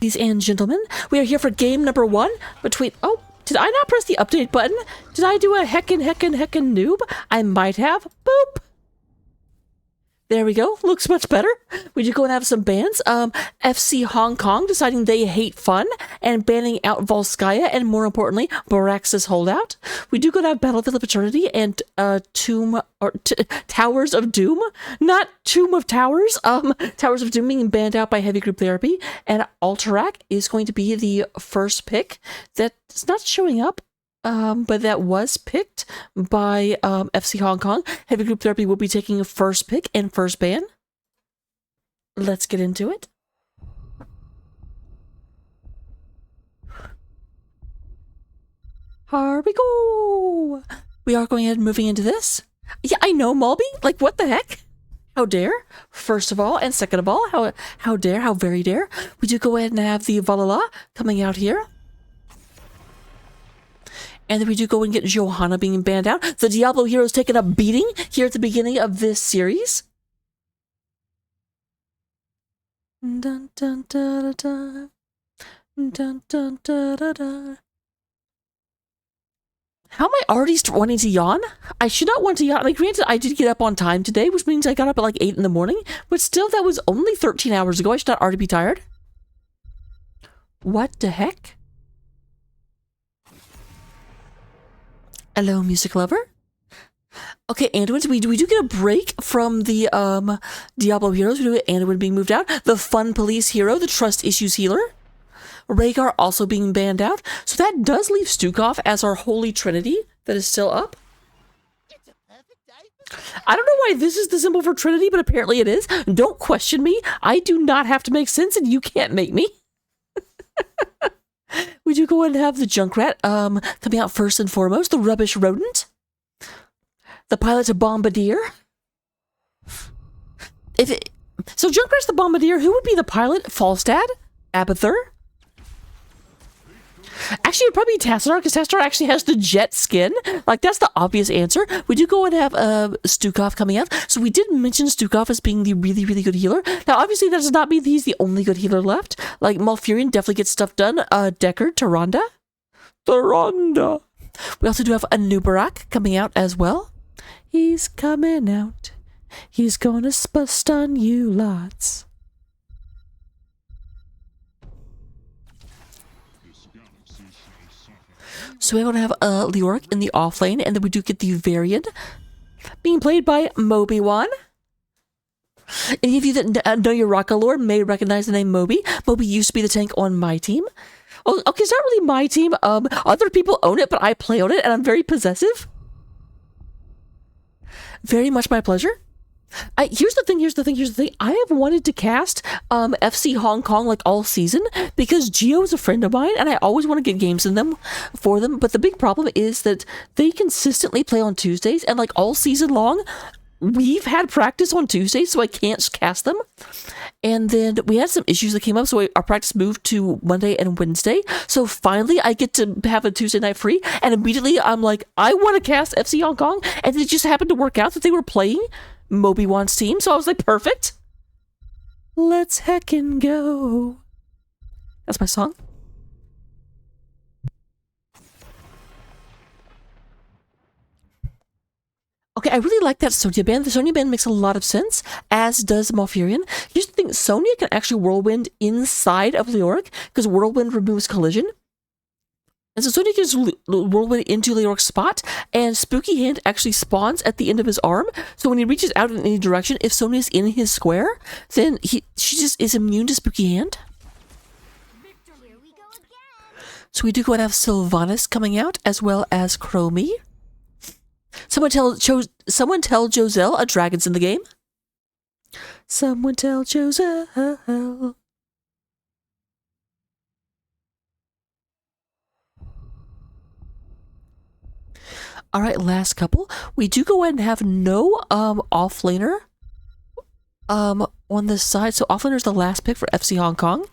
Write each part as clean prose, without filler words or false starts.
Ladies and gentlemen, we are here for game number 1 between... Oh, did I not press the update button? Did I do a heckin' noob? I might have. Boop. There we go. Looks much better. We do go and have some bans. FC Hong Kong deciding they hate fun and banning out Volskaya and, more importantly, Barax's holdout. We do go to have Battlefield of Eternity and Towers of Doom. Not Tomb of Towers. Towers of Doom being banned out by Heavy Group Therapy. And Alterac is going to be the first pick that's not showing up. But that was picked by FC Hong Kong. Heavy Group Therapy will be taking a first pick and first ban. Let's get into it. Here we go. We are going ahead and moving into this. Yeah, I know, Mulby. Like, what the heck? How dare? First of all, and second of all, how dare, how very dare. We do go ahead and have the Valhalla coming out here. And then we do go and get Johanna being banned out. The Diablo hero's taking a beating here at the beginning of this series. Dun, dun, da, da, da. Dun, dun, da, da, da. How am I already wanting to yawn? I should not want to yawn. Like, granted, I did get up on time today, which means I got up at like 8 in the morning. But still, that was only 13 hours ago. I should not already be tired. What the heck? Hello, music lover. Okay, Anduin, we do get a break from the Diablo heroes. We do get Anduin being moved out. The fun police hero, the trust issues healer. Rhaegar also being banned out. So that does leave Stukov as our holy trinity that is still up. I don't know why this is the symbol for Trinity, but apparently it is. Don't question me. I do not have to make sense, and you can't make me. We do go ahead and have the Junkrat coming out first and foremost. The Rubbish Rodent. The Pilot Bombardier. So Junkrat's the Bombardier. Who would be the pilot? Falstad? Abathur? Actually, it'd probably be Tassadar, because Tassadar actually has the jet skin. Like, that's the obvious answer. We do go and have Stukov coming out. So we did mention Stukov as being the really, really good healer. Now, obviously, that does not mean he's the only good healer left. Like, Malfurion definitely gets stuff done. Deckard, Tyrande. Tyrande. We also do have a Nubarak coming out as well. He's coming out. He's gonna stun you lots. So we're going to have Leoric in the off lane, and then we do get the Varian being played by Moby1. Any of you that know your Raka lore may recognize the name Moby. Moby used to be the tank on my team. Oh, okay, it's not really my team. Other people own it, but I play on it, and I'm very possessive. Very much my pleasure. Here's the thing. I have wanted to cast FC Hong Kong like all season because Geo is a friend of mine and I always want to get games in them for them. But the big problem is that they consistently play on Tuesdays, and like all season long, we've had practice on Tuesdays, so I can't cast them. And then we had some issues that came up, so our practice moved to Monday and Wednesday. So finally, I get to have a Tuesday night free, and immediately I'm like, I want to cast FC Hong Kong, and it just happened to work out that they were playing Moby1's team, so I was like, perfect. Let's heckin' go. That's my song. Okay, I really like that Sonya band. The Sonya band makes a lot of sense, as does Malfurion. Here's the thing, Sonya can actually Whirlwind inside of Leoric, because Whirlwind removes collision. And so Sonya can just Whirlwind into Leoric's spot, and Spooky Hand actually spawns at the end of his arm, so when he reaches out in any direction, if Sonya's in his square, then she just is immune to Spooky Hand. So we do go and have Sylvanas coming out, as well as Chromie. Someone tell Joselle a dragon's in the game. Someone tell Joselle. All right, last couple. We do go ahead and have no offlaner on this side. So offlaner is the last pick for FC Hong Kong.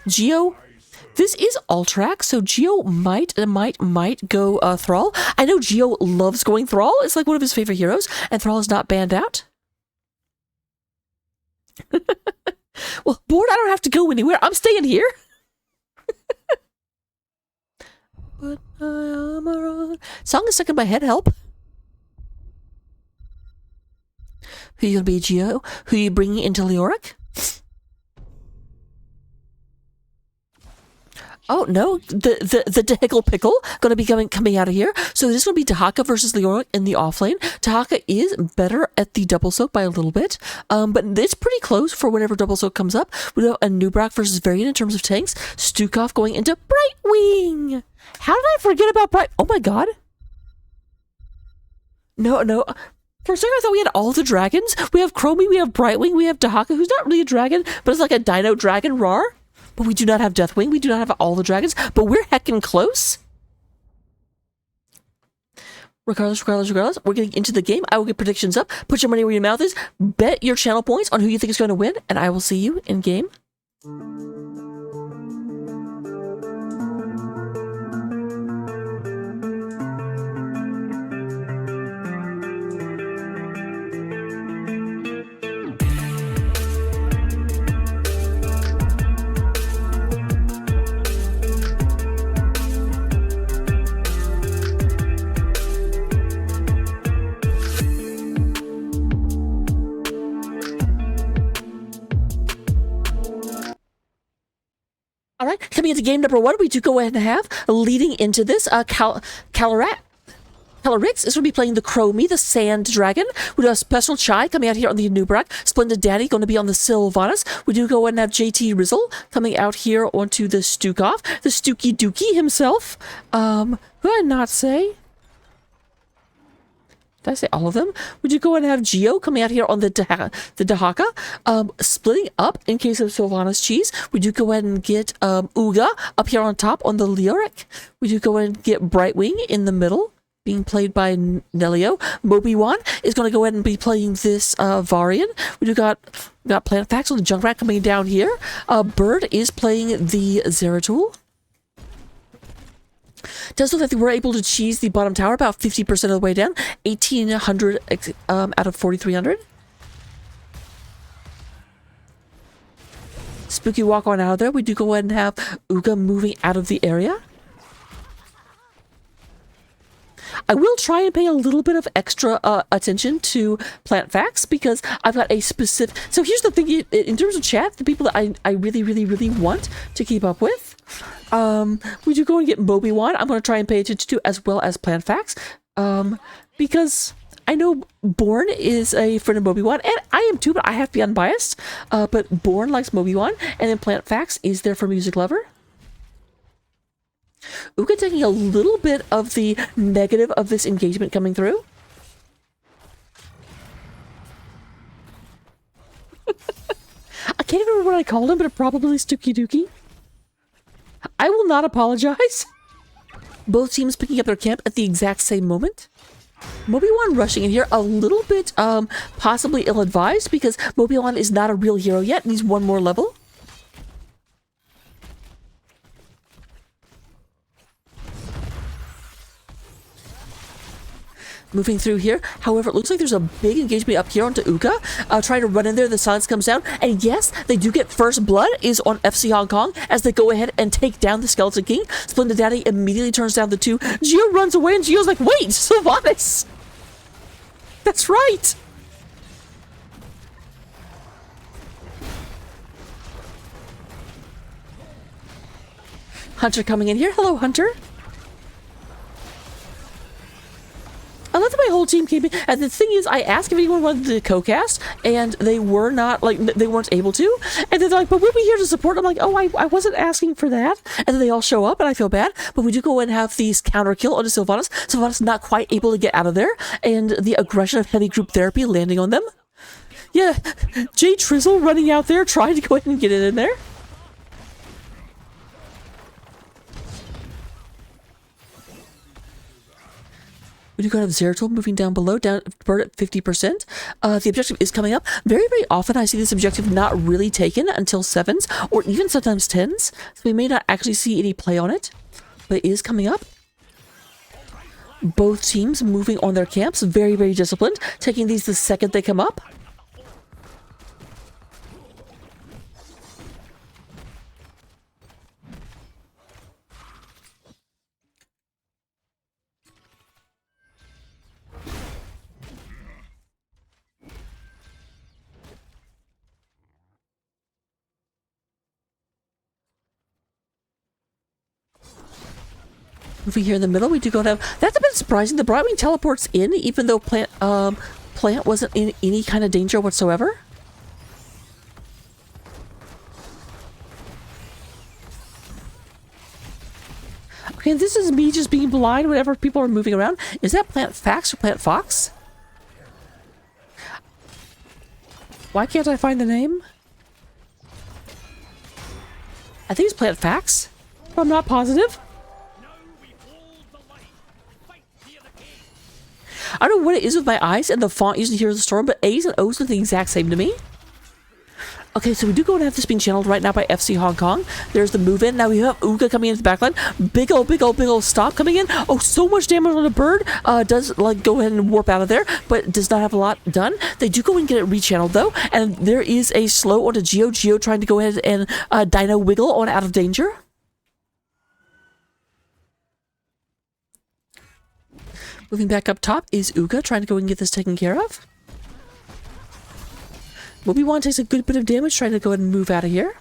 Geo. This is Alterac, so Geo might go Thrall. I know Geo loves going Thrall. It's like one of his favorite heroes, and Thrall is not banned out. Well, bored, I don't have to go anywhere. I'm staying here. Put my armor on. Song is stuck in my head. Help. Who you gonna be, Geo? Who you bringing into Leoric? Oh no, the Dehickle Pickle gonna be coming out of here. So this is gonna be Dahaka versus Leoric in the offlane. Dahaka is better at the double soak by a little bit, but it's pretty close for whenever double soak comes up. We have a Nubrak versus Varian in terms of tanks. Stukov going into Brightwing. How did I forget about Bright? Oh my god. No. For a second, I thought we had all the dragons. We have Chromie, we have Brightwing, we have Dahaka, who's not really a dragon, but it's like a Dino Dragon Rar. But we do not have Deathwing. We do not have all the dragons. But we're heckin' close. Regardless, we're getting into the game. I will get predictions up. Put your money where your mouth is. Bet your channel points on who you think is going to win. And I will see you in game. All right, coming into game number 1, we do go ahead and have, leading into this, Calarix is going to be playing the Chromie, the Sand Dragon. We do have Special Chai coming out here on the Nubrak. Splendid Daddy going to be on the Sylvanas. We do go ahead and have JT Rizzle coming out here onto the Stukov, the Stuky Dookie himself. Who did I not say? Did I say all of them? Would you go ahead and have Geo coming out here on the Dahaka? Splitting up in case of Sylvanas Cheese. We do go ahead and get Uga up here on top on the Leoric. We do go ahead and get Brightwing in the middle, being played by Nelio. Moby-Wan is going to go ahead and be playing this Varian. We do got Planet Facts on the Junkrat coming down here. Bird is playing the Zeratul. Does look like we're able to cheese the bottom tower about 50% of the way down. 1,800 out of 4,300. Spooky walk on out of there. We do go ahead and have Uga moving out of the area. I will try and pay a little bit of extra attention to Plant Facts because I've got a specific... So here's the thing, in terms of chat, the people that I really want to keep up with, we do go and get Moby-Wan. I'm going to try and pay attention to, as well as Plant Facts, because I know Born is a friend of Moby-Wan, and I am too, but I have to be unbiased. But Born likes Moby-Wan, and then Plant Facts is there for Music Lover. Uga taking a little bit of the negative of this engagement coming through. I can't remember what I called him, but it probably Stuky Dookie. I will not apologize. Both teams picking up their camp at the exact same moment. Moby-Wan rushing in here a little bit possibly ill-advised because Moby-Wan is not a real hero yet, needs one more level. Moving through here. However, it looks like there's a big engagement up here onto Uga. Trying to run in there, the silence comes down. And yes, they do get first blood is on FC Hong Kong as they go ahead and take down the Skeleton King. Splendid Daddy immediately turns down the 2. Geo runs away and Geo's like, wait, Sylvanas! That's right! Hunter coming in here. Hello, Hunter. I love that my whole team came in, and the thing is, I asked if anyone wanted to co-cast, and they were not, like, they weren't able to, and they're like, but we'll be here to support. I'm like, oh, I wasn't asking for that, and then they all show up, and I feel bad, but we do go and have these counter kill onto Sylvanas. Sylvanas not quite able to get out of there, and the aggression of heavy group therapy landing on them. Yeah, Jay Trizzle running out there, trying to go ahead and get it in there. We do go to Zeratul moving down below, down bird at 50%. The objective is coming up. Very, very often I see this objective not really taken until 7s or even sometimes 10s. So we may not actually see any play on it, but it is coming up. Both teams moving on their camps, very, very disciplined, taking these the second they come up. Moving here in the middle, we do go down. That's a bit surprising. The Brightwing teleports in, even though Plant wasn't in any kind of danger whatsoever. Okay, this is me just being blind whenever people are moving around. Is that Plant Fax or Plant Fox? Why can't I find the name? I think it's Plant Fax, but I'm not positive. I don't know what it is with my eyes and the font using Heroes of the Storm, but A's and O's look the exact same to me. Okay, so we do go and have this being channeled right now by FC Hong Kong. There's the move in. Now we have Uga coming into the backline. Big ol' stop coming in. Oh, so much damage on the bird. Does like go ahead and warp out of there, but does not have a lot done. They do go and get it rechanneled though, and there is a slow onto Geo. Geo trying to go ahead and Dino Wiggle on out of danger. Moving back up top is Uga trying to go and get this taken care of. Obi-Wan takes a good bit of damage trying to go ahead and move out of here.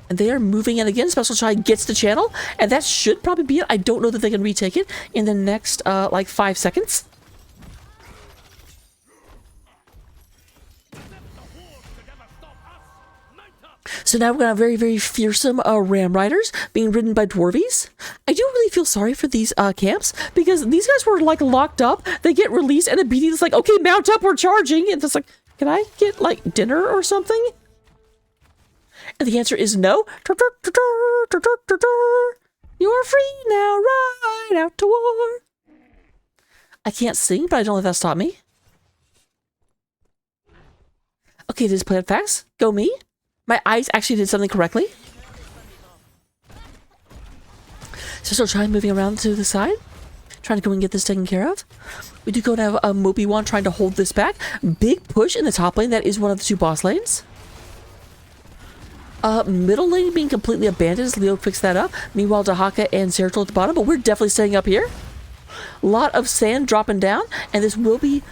And they are moving in again. Special Child gets the channel, and that should probably be it. I don't know that they can retake it in the next, like 5 seconds. So now we're gonna have very, very fearsome Ram Riders being ridden by Dwarvies. I do really feel sorry for these camps because these guys were like locked up. They get released and the BD is like, okay, mount up, we're charging. And it's like, can I get like dinner or something? And the answer is no. You are free now, ride out to war. I can't sing, but I don't let that stop me. Okay, this is Plant Facts. Go me. My eyes actually did something correctly. So still trying moving around to the side. Trying to go and get this taken care of. We do go to have a Mobi-Wan trying to hold this back. Big push in the top lane. That is one of the 2 boss lanes. Middle lane being completely abandoned as Leo picks that up. Meanwhile, Dahaka and Zeratul at the bottom. But we're definitely staying up here. A lot of sand dropping down. And this will be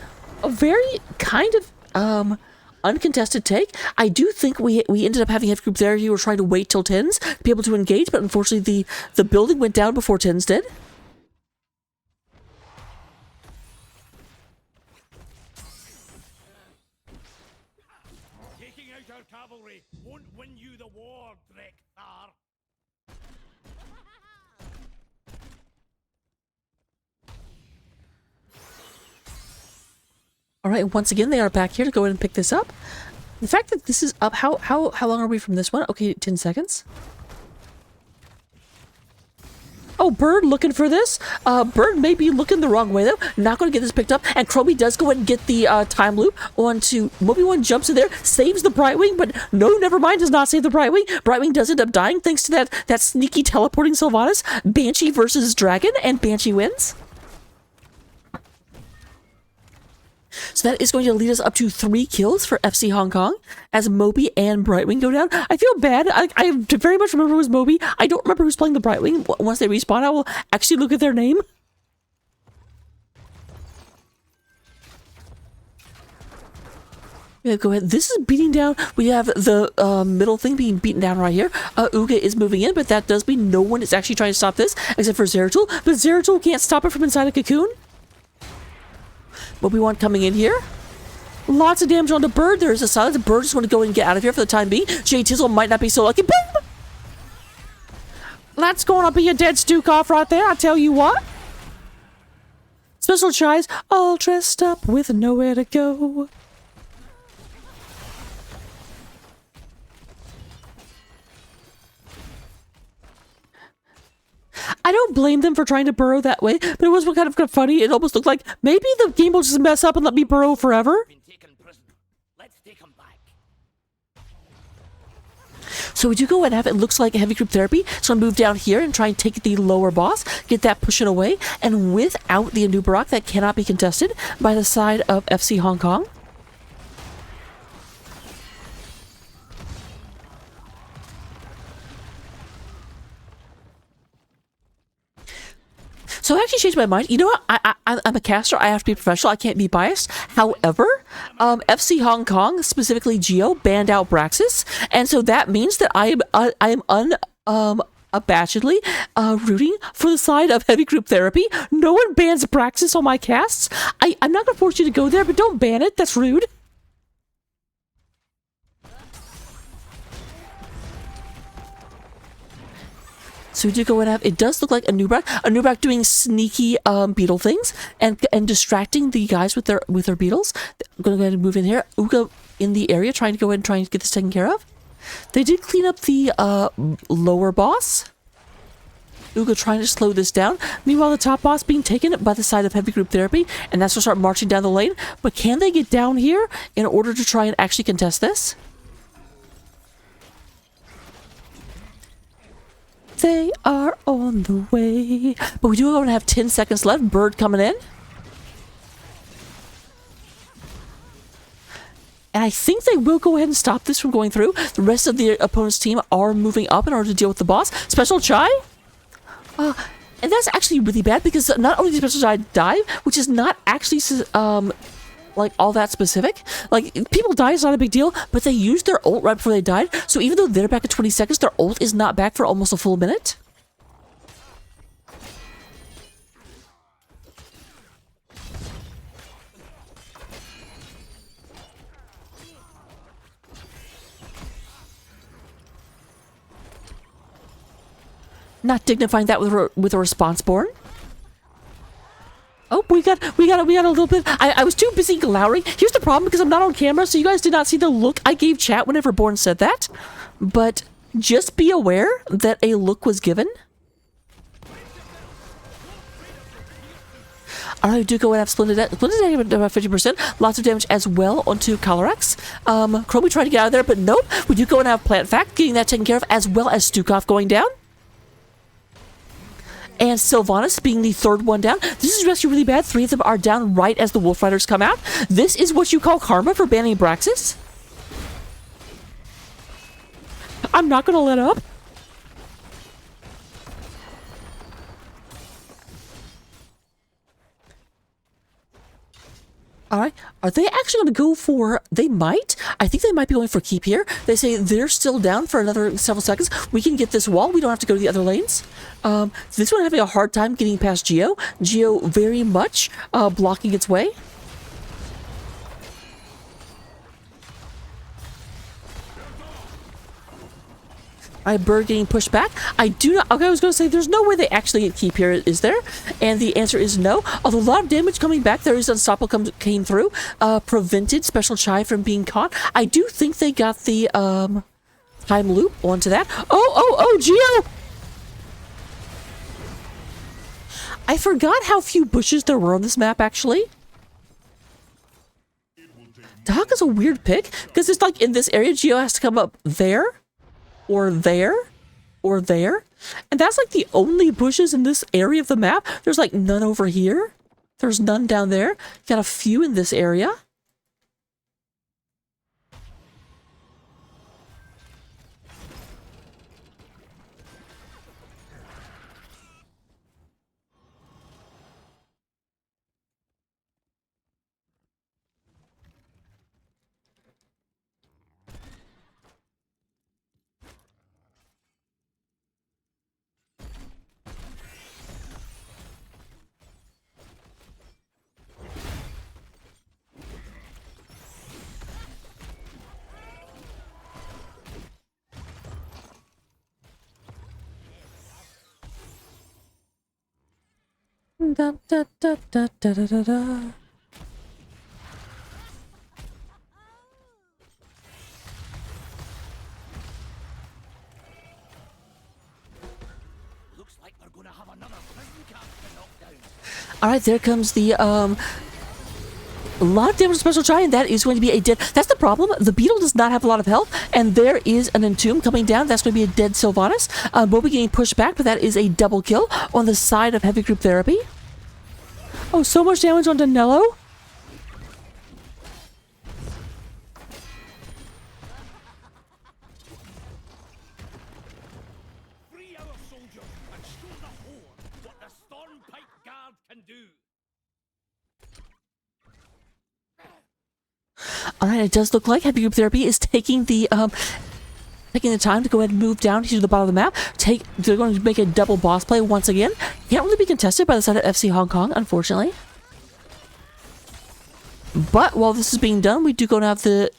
a very kind of uncontested take. I do think we ended up having a group there who were trying to wait till 10s to be able to engage, but unfortunately the building went down before 10s did. Taking out our cavalry won't win you the war, Drekthar. All right, once again, they are back here to go ahead and pick this up. The fact that this is up, how long are we from this one? Okay, 10 seconds. Oh, Bird looking for this. Bird may be looking the wrong way, though. Not going to get this picked up. And Chromie does go ahead and get the time loop onto Mobi-Wan, jumps in there, saves the Brightwing, but no, never mind, does not save the Brightwing. Brightwing does end up dying thanks to that sneaky teleporting Sylvanas. Banshee versus Dragon, and Banshee wins. So that is going to lead us up to 3 kills for FC Hong Kong as Moby and Brightwing go down. I feel bad. I very much remember it was Moby. I don't remember who's playing the Brightwing. Once they respawn, I will actually look at their name. Yeah, go ahead. This is beating down. We have the middle thing being beaten down right here. Uga is moving in, but that does mean no one is actually trying to stop this except for Zeratul. But Zeratul can't stop it from inside a cocoon. Obi-Wan coming in here. Lots of damage on the Bird. There's a silence. The Bird just want to go and get out of here for the time being. Jay Tizzle might not be so lucky. Boom! That's going to be a dead Stukov right there, I tell you what. Special Chies, all dressed up with nowhere to go. I don't blame them for trying to burrow that way, but it was kind of funny. It almost looked like maybe the game will just mess up and let me burrow forever. Let's take him back. So we do go and have it looks like a heavy group therapy. So I'm move down here and try and take the lower boss, get that pushing away, and without the Anubarak, that cannot be contested by the side of FC Hong Kong. So I actually changed my mind. You know what? I'm a caster. I have to be professional. I can't be biased. However, FC Hong Kong, specifically Geo, banned out Braxis. And so that means that I am abashedly rooting for the side of heavy group therapy. No one bans Praxis on my casts. I'm not gonna force you to go there, but don't ban it. That's rude. So we do go and have, it does look like a Nubrak doing sneaky beetle things and distracting the guys with their beetles. I'm gonna go ahead and move in here. Uga in the area trying to go ahead and try and get this taken care of. They did clean up the lower boss. Uga trying to slow this down. Meanwhile, the top boss being taken by the side of heavy group therapy, and that's to start marching down the lane. But can they get down here in order to try and actually contest this? They are on the way. But we do go and have 10 seconds left. Bird coming in. And I think they will go ahead and stop this from going through. The rest of the opponent's team are moving up in order to deal with the boss. Special Chai? And that's actually really bad because not only does Special Chai dive, which is not actually like all that specific. Like, people die is not a big deal, but they used their ult right before they died. So even though they're back at 20 seconds, their ult is not back for almost a full minute. Not dignifying that with a response born. Oh, we got a little bit. I was too busy glowering. Here's the problem, because I'm not on camera, so you guys did not see the look I gave chat whenever Born said that. But just be aware that a look was given. Alright, we do go and have Splendid damage about 50%. Lots of damage as well onto Calyrex. Chromie tried to get out of there, but nope. We do go and have Plant Fact getting that taken care of, as well as Stukov going down. And Sylvanas being the third one down. This is actually really bad. 3 of them are down right as the Wolf Riders come out. This is what you call karma for banning Braxis. I'm not gonna let up. Alright, are they actually going to go for... They might. I think they might be going for keep here. They say they're still down for another several seconds. We can get this wall. We don't have to go to the other lanes. This one having a hard time getting past Geo. Geo very much blocking its way. Alright, Bird getting pushed back. I do not... Okay, I was going to say, there's no way they actually get keep here, is there? And the answer is no. Although a lot of damage coming back, there is Unstoppable came through. Prevented Special Chai from being caught. I do think they got the time loop onto that. Oh, Geo! I forgot how few bushes there were on this map, actually. Doc is a weird pick, because it's like in this area, Geo has to come up there. Or there, or there. And that's like the only bushes in this area of the map. There's like none over here. There's none down there. Got a few in this area. Da, da, da, da, da, da, da, da. Looks like we're gonna have another prison camp to knock down. Alright, there comes the a lot of damage to Special Chai, and that is going to be a dead... That's the problem. The Beetle does not have a lot of health, and there is an Entomb coming down. That's going to be a dead Sylvanas. Moby getting pushed back, but that is a double kill on the side of Heavy Group Therapy. Oh, so much damage on Danello. Free our soldiers and show the Horde what the Stormpipe Guard can do. Alright, it does look like Heavy Group Therapy is taking the taking the time to go ahead and move down to the bottom of the map. They're going to make a double boss play once again. Can't really be contested by the side of FC Hong Kong, unfortunately. But while this is being done, we do go and have the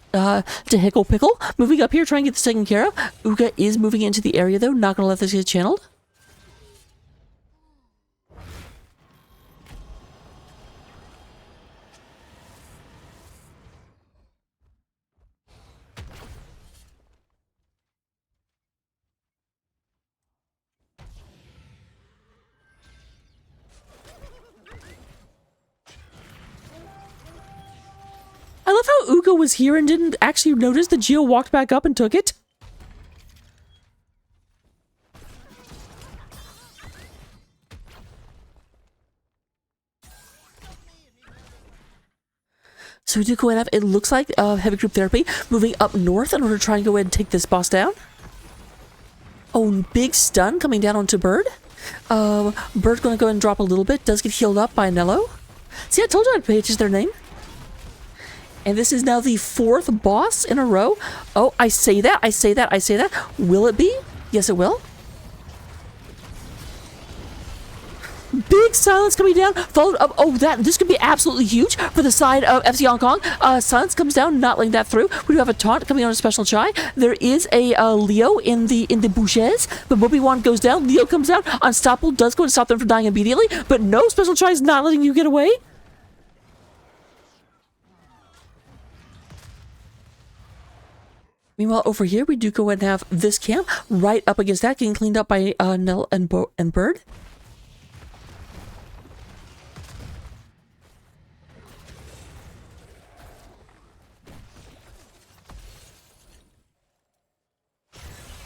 Hickle Pickle moving up here, trying to get this taken care of. Uga is moving into the area, though. Not going to let this get channeled. I love how Uga was here and didn't actually notice that Geo walked back up and took it. So we do go ahead and have, it looks like Heavy Group Therapy moving up north in order to try and go ahead and take this boss down. Oh, big stun coming down onto Bird. Bird's going to go ahead and drop a little bit. Does get healed up by Nello. See, I told you I'd pay attention to their name. And this is now the 4th boss in a row. Oh, I say that. Will it be? Yes, it will. Big silence coming down, followed up. Oh, this could be absolutely huge for the side of FC Hong Kong. Silence comes down, not letting that through. We do have a taunt coming on a special chai. There is a Leo in the bouches, but Mobi-Wan goes down. Leo comes down. Unstoppable does go to stop them from dying immediately, but no, special chai is not letting you get away. Meanwhile, over here, we do go ahead and have this camp right up against that, getting cleaned up by Nell and Bird.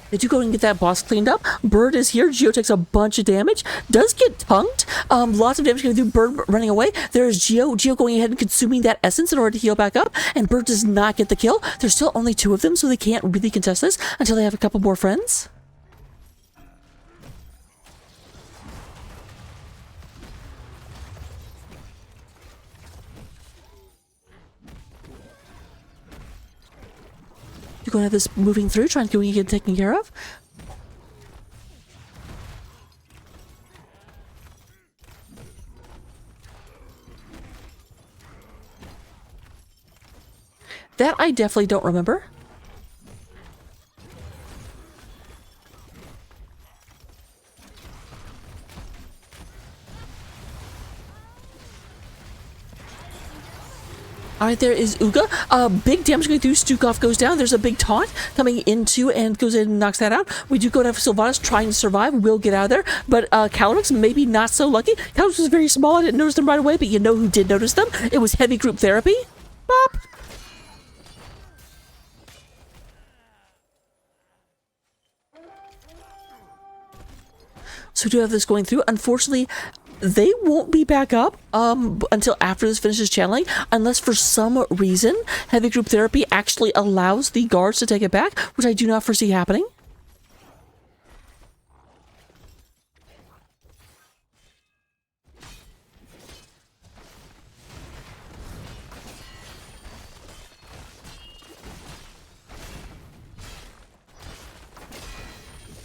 They do go and get that boss cleaned up. Bird is here. Geo takes a bunch of damage. Does get tongued. Lots of damage going to do. Bird running away. There's Geo. Geo going ahead and consuming that essence in order to heal back up. And Bird does not get the kill. There's still only 2 of them, so they can't really contest this until they have a couple more friends. You're going to have this moving through, trying to get taken care of. That I definitely don't remember. Alright, there is Uga. Big damage going through. Stukov goes down. There's a big taunt coming into and goes in and knocks that out. We do go to have Sylvanas trying to survive. Will get out of there. But Calorix maybe not so lucky. Calorix was very small. I didn't notice them right away, but you know who did notice them? It was Heavy Group Therapy. Bop! So we do have this going through. Unfortunately, they won't be back up until after this finishes channeling, unless for some reason Heavy Group Therapy actually allows the guards to take it back, which I do not foresee happening.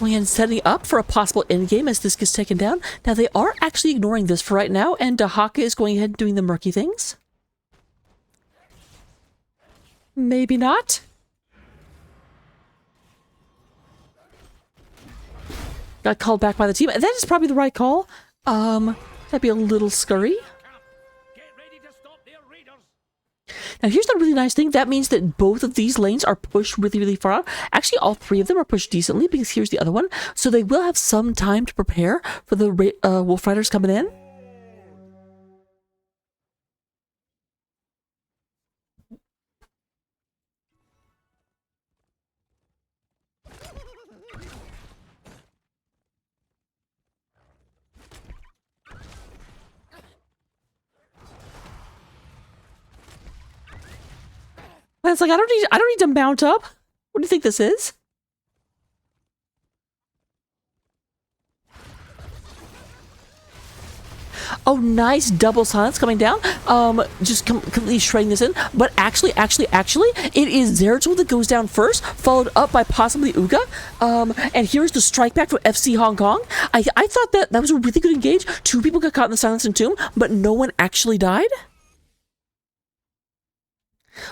And setting up for a possible endgame as this gets taken down. Now, they are actually ignoring this for right now, and Haka is going ahead and doing the murky things. Maybe not. Got called back by the team. That is probably the right call. That'd be a little scurry. Now, here's the really nice thing. That means that both of these lanes are pushed really, really far out. Actually, all 3 of them are pushed decently, because here's the other one. So they will have some time to prepare for the Wolf Riders coming in. And it's like, I don't need to mount up. What do you think this is? Oh, nice double silence coming down. Just completely shredding this in. But actually, it is Zeratul that goes down first, followed up by possibly Uga. And here's the strike back for FC Hong Kong. I thought that was a really good engage. 2 people got caught in the silence and tomb, but no one actually died.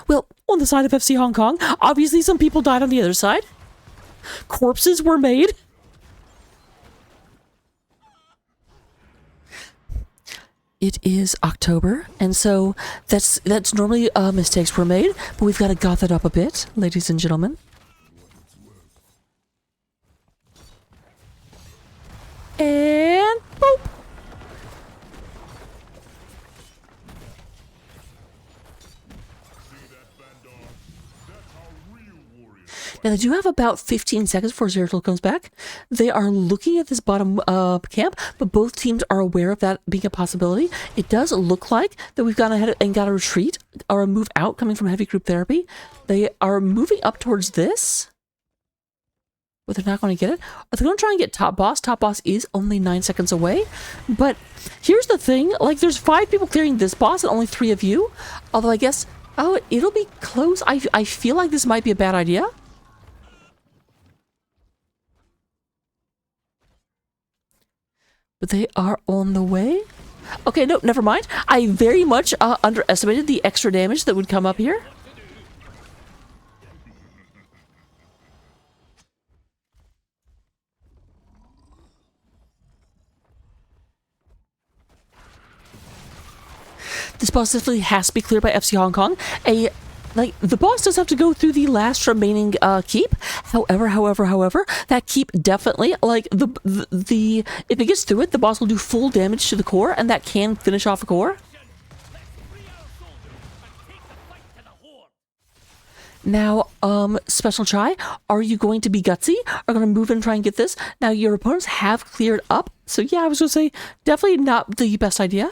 Well, on the side of FC Hong Kong, obviously some people died on the other side. Corpses were made. It is October, and so that's normally mistakes were made, but we've got to goth it up a bit, ladies and gentlemen. And boop. Now they do have about 15 seconds before Zeratul comes back. They are looking at this bottom camp, but both teams are aware of that being a possibility. It does look like that we've gone ahead and got a retreat or a move out coming from heavy group therapy. They are moving up towards this, but they're not going to get it. Are they going to try and get top boss? Top boss is only 9 seconds away. But here's the thing, like there's 5 people clearing this boss and only 3 of you. Although I guess, oh, it'll be close. I feel like this might be a bad idea. But they are on the way. Okay, no, never mind. I very much underestimated the extra damage that would come up here. This boss definitely has to be cleared by FC Hong Kong. The boss does have to go through the last remaining keep. However, that keep definitely, like, the if it gets through it, the boss will do full damage to the core, and that can finish off a core. Now, Special Chai, are you going to be gutsy? Are going to move and try and get this? Now, your opponents have cleared up, so yeah, I was going to say, definitely not the best idea.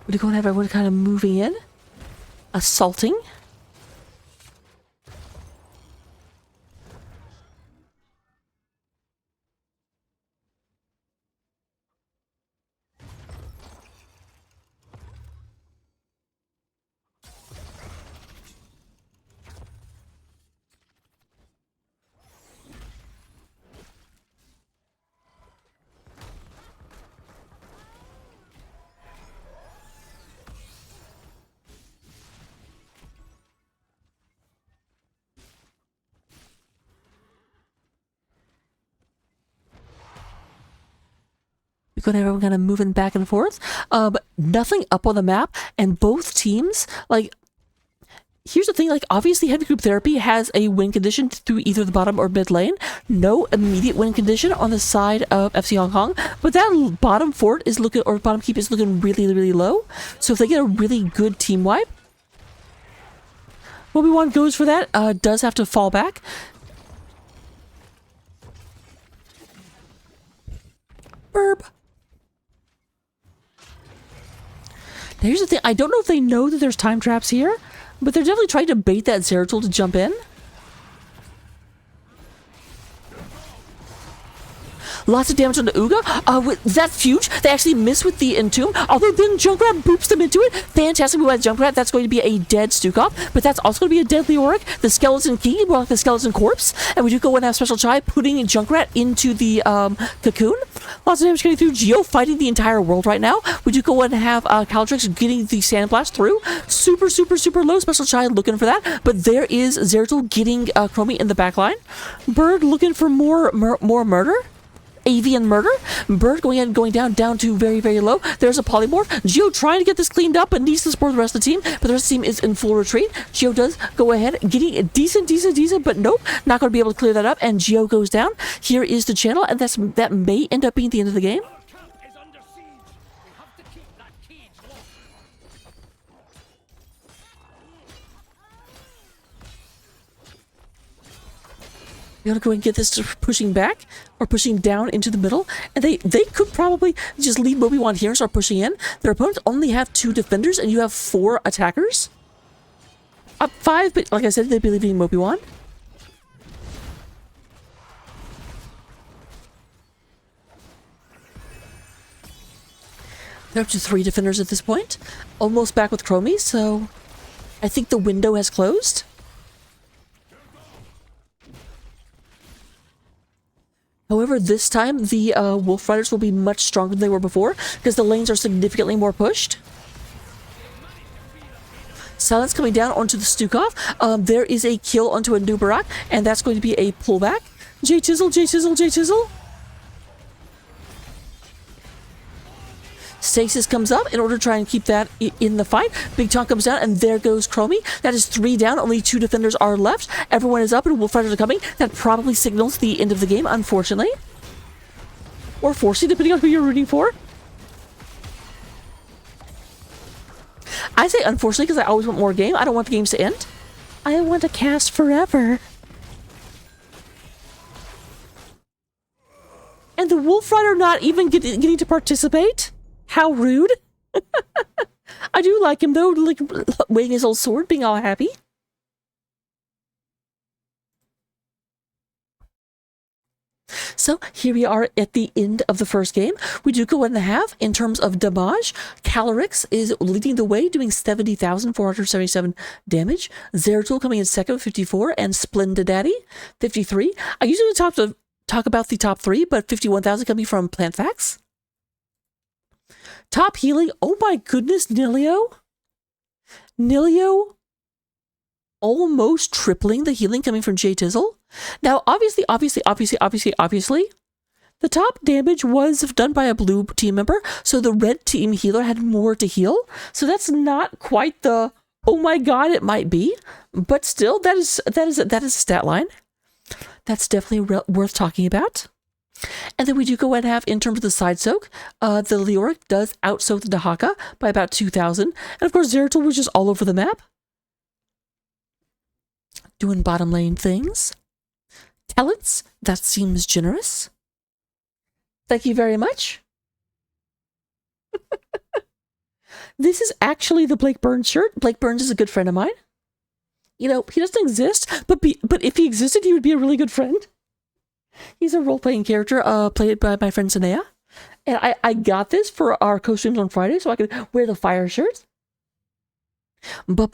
We're going to have everyone kind of moving in, assaulting. We've got everyone kind of moving back and forth. Nothing up on the map, and both teams, like, here's the thing, like, obviously Heavy Group Therapy has a win condition through either the bottom or mid lane. No immediate win condition on the side of FC Hong Kong, but that bottom fort is looking, or bottom keep is looking really, really low. So if they get a really good team wipe, Obi-Wan goes for that, does have to fall back. Burp. Now here's the thing, I don't know if they know that there's time traps here, but they're definitely trying to bait that Zeratul to jump in. Lots of damage on the Uga. That's huge. They actually miss with the Entomb. Although then Junkrat boops them into it. Fantastic move by Junkrat. That's going to be a dead Stukov. But that's also going to be a deadly Auric. The Skeleton King, more like the Skeleton Corpse. And we do go and have Special Chai putting Junkrat into the cocoon. Lots of damage getting through. Geo fighting the entire world right now. We do go and have Caltrix getting the Sandblast through. Super, super, super low. Special Chai looking for that. But there is Zeratul getting Chromie in the back line. Bird looking for more murder. Avian murder. Bird going down to very, very low. There's a polymorph. Geo trying to get this cleaned up and needs to support the rest of the team, but the rest of the team is in full retreat. Geo does go ahead, getting a decent, but nope, not going to be able to clear that up, and Geo goes down. Here is the channel, and that may end up being the end of the game. We gotta go and get this to pushing back or pushing down into the middle. And they could probably just leave Obi-Wan here and start pushing in. Their opponents only have 2 defenders and you have 4 attackers. 5, but like I said, they'd be leaving Obi-Wan. They're up to 3 defenders at this point. Almost back with Chromie, so I think the window has closed. However, this time the Wolf Riders will be much stronger than they were before because the lanes are significantly more pushed. Silence coming down onto the Stukov. There is a kill onto a Nubarak, and that's going to be a pullback. J Chisel, J Chisel, J Chisel. Stasis comes up in order to try and keep that in the fight. Big Tom comes down, and there goes Chromie. That is 3 down. Only 2 defenders are left. Everyone is up, and Wolf Riders are coming. That probably signals the end of the game, unfortunately. Or forcing, depending on who you're rooting for. I say unfortunately because I always want more game. I don't want the games to end. I want to cast forever. And the Wolf Rider not even getting to participate? How rude. I do like him though, like waving his old sword, being all happy. So here we are at the end of the first game. We do go 1.5 in terms of damage. Calyrex is leading the way, doing 70,477 damage. Zeratul coming in second, 54, and Splendidaddy, 53. I usually talk about the top 3, but 51,000 coming from Plant Facts. Top healing, oh my goodness, Nilio. Nilio almost tripling the healing coming from J Tizzle. Now, obviously, the top damage was done by a blue team member, so the red team healer had more to heal. So that's not quite the, oh my god, it might be, but still, that is a stat line. That's definitely worth talking about. And then we do go and have, in terms of the side soak, the Leoric does out-soak the Dahaka by about 2,000. And of course, Zeratul was just all over the map. Doing bottom lane things. Talents, that seems generous. Thank you very much. This is actually the Blake Burns shirt. Blake Burns is a good friend of mine. You know, he doesn't exist, but if he existed, he would be a really good friend. He's a role-playing character played by my friend Sanea. And I got this for our co-streams on Friday so I could wear the fire shirt. But,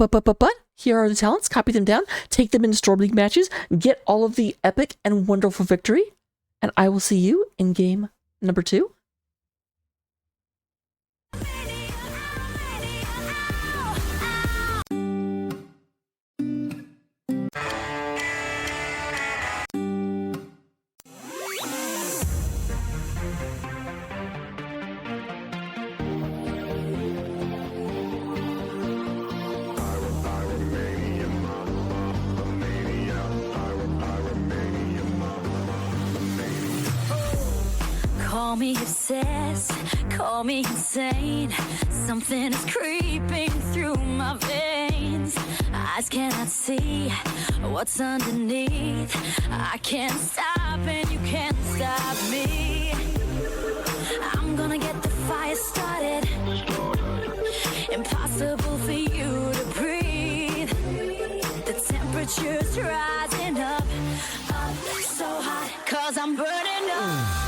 here are the talents. Copy them down. Take them into Storm League matches. Get all of the epic and wonderful victory. And I will see you in game number 2. Call me obsessed, call me insane. Something is creeping through my veins. Eyes cannot see what's underneath. I can't stop and you can't stop me. I'm gonna get the fire started. Impossible for you to breathe. The temperature's rising up, up so hot, 'cause I'm burning up.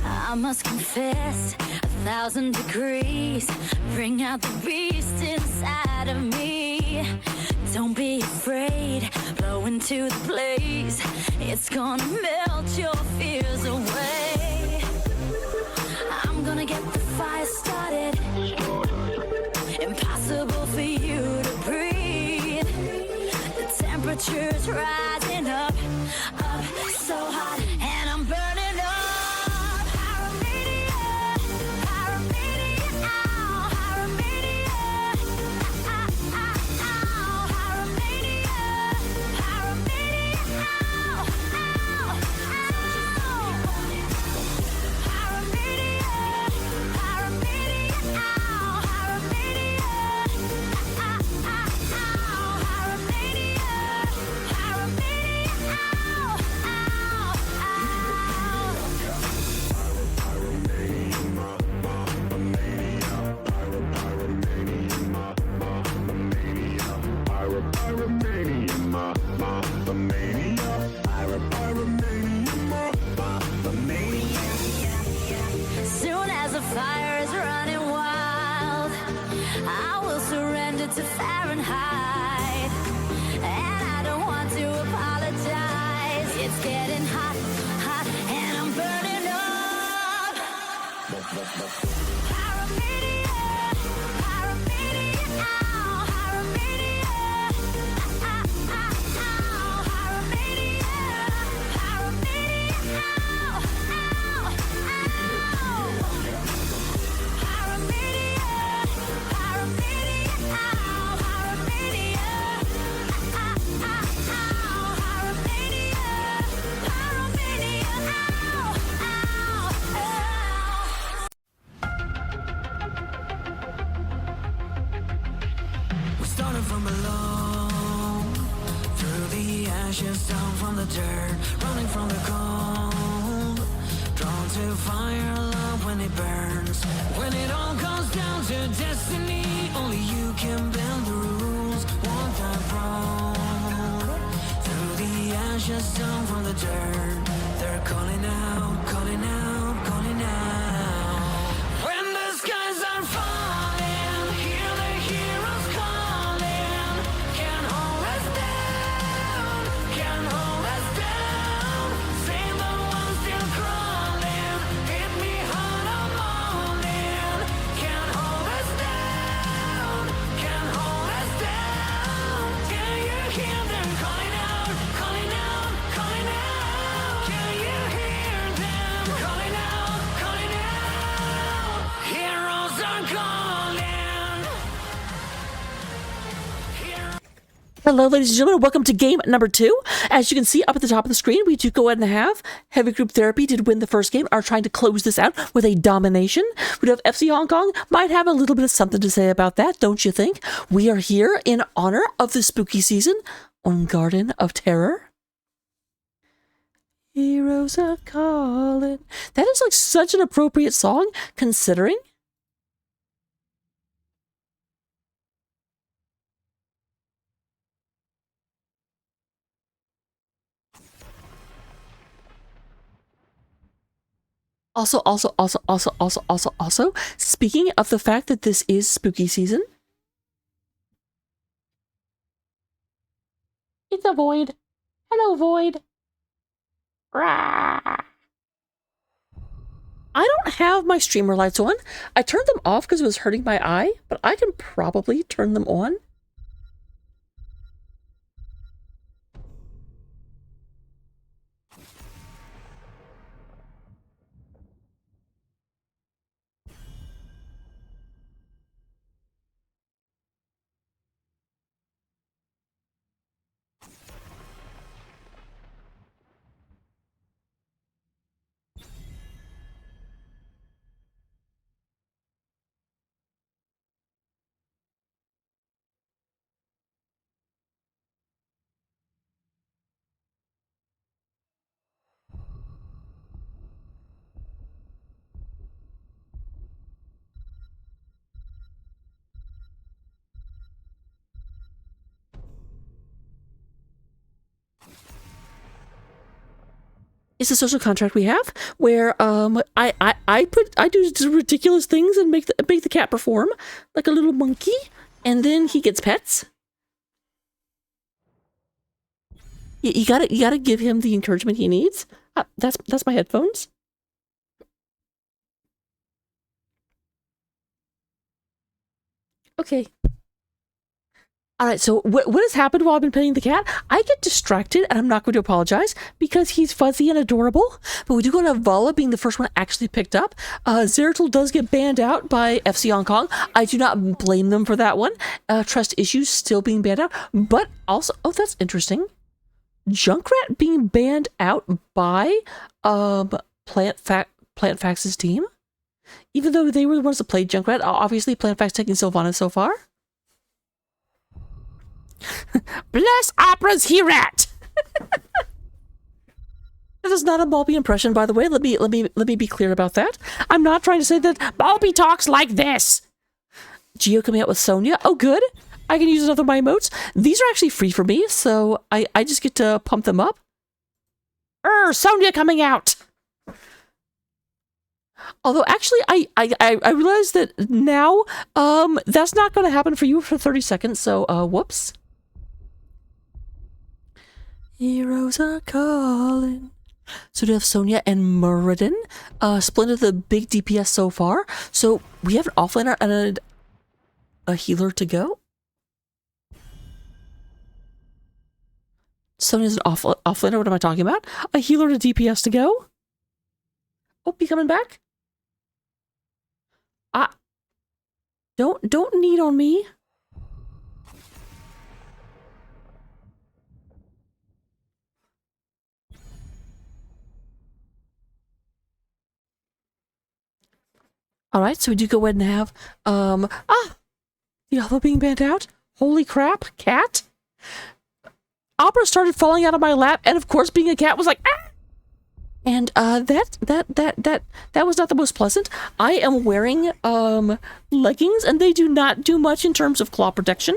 I must confess, 1,000 degrees bring out the beast inside of me. Don't be afraid, blow into the blaze. It's gonna melt your fears away. I'm gonna get the fire started. keeps rising up, up so hot, and I'm burning up. Pyromania, pyromania, ow, pyromania, pyromania, pyromania, ow, ow, ow. Pyromania, pyromania, ow, pyromania, soon as the fire is running wild, I will surrender to Fahrenheit. And I don't want to apologize. It's getting hot, hot, and I'm burning up. Pyromania, pyromania, ow, pyromania, pyromania, pyromania, ow, ow, ow. We started from below, through the ashes, down from the dirt, running from the cold, drawn to fire, love when it burns. When it all comes down to destiny, only you can bend the rules. Walk that road, through the ashes, down from the dirt. They're calling out, calling out, calling out. When the skies are falling, hear the heroes calling. Can't hold us down, can't hold us down. Save the ones still crawling. Hit me hard, I'm all in. Can't hold us down, can't hold us down. Can you hear them calling out, calling out, calling out? Can you hear them calling out, calling out? Heroes are calling. Hello, ladies and gentlemen. Welcome to game number 2. As you can see up at the top of the screen, we do go ahead and have Heavy Group Therapy did win the first game, are trying to close this out with a domination. We do have FC Hong Kong, might have a little bit of something to say about that, don't you think? We are here in honor of the spooky season on Garden of Terror. Heroes are calling. That is like such an appropriate song, considering. Also, speaking of the fact that this is spooky season, it's a Void. Hello, Void. Rah. I don't have my streamer lights on. I turned them off because it was hurting my eye, but I can probably turn them on. It's a social contract we have where I do ridiculous things and make the cat perform like a little monkey, and then he gets pets. You gotta give him the encouragement he needs. That's my headphones. Okay. All right, so what has happened while I've been petting the cat? I get distracted, and I'm not going to apologize because he's fuzzy and adorable. But we do go to Vala being the first one actually picked up. Zeratul does get banned out by FC Hong Kong. I do not blame them for that one. Trust issues still being banned out. But also, oh, that's interesting. Junkrat being banned out by PlantFax's team? Even though they were the ones that played Junkrat, obviously PlantFax taking Sylvanas so far. Bless Opera's Herat. That is not a Malby impression, by the way. Let me be clear about that. I'm not trying to say that Malby talks like this. Geo coming out with Sonya. Oh, good. I can use another of my emotes. These are actually free for me, so I just get to pump them up. Sonya coming out. Although actually, I realize that now that's not going to happen for you for 30 seconds. So whoops. Heroes are calling. So we have Sonya and Muradin. Splendid, the big DPS so far. So we have an offlaner and a healer to go. Sonya's an offlaner. What am I talking about? A healer and a DPS to go. Oh, be coming back. Don't need on me. All right, so we do go ahead and have Diablo being banned out. Holy crap, cat. Opera started falling out of my lap, and of course, being a cat was like, ah! And that was not the most pleasant. I am wearing leggings, and they do not do much in terms of claw protection.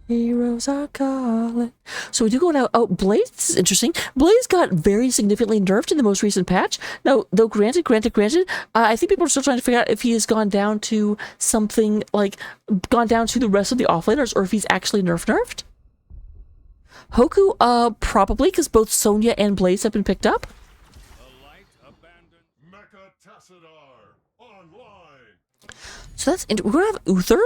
Heroes are calling. So we do go now. Oh, Blaze, this is interesting. Blaze got very significantly nerfed in the most recent patch. Now, though granted, I think people are still trying to figure out if he has gone down to something like, gone down to the rest of the offlaners, or if he's actually nerfed. Hoku, probably, because both Sonya and Blaze have been picked up. So that's, we're gonna have Uther.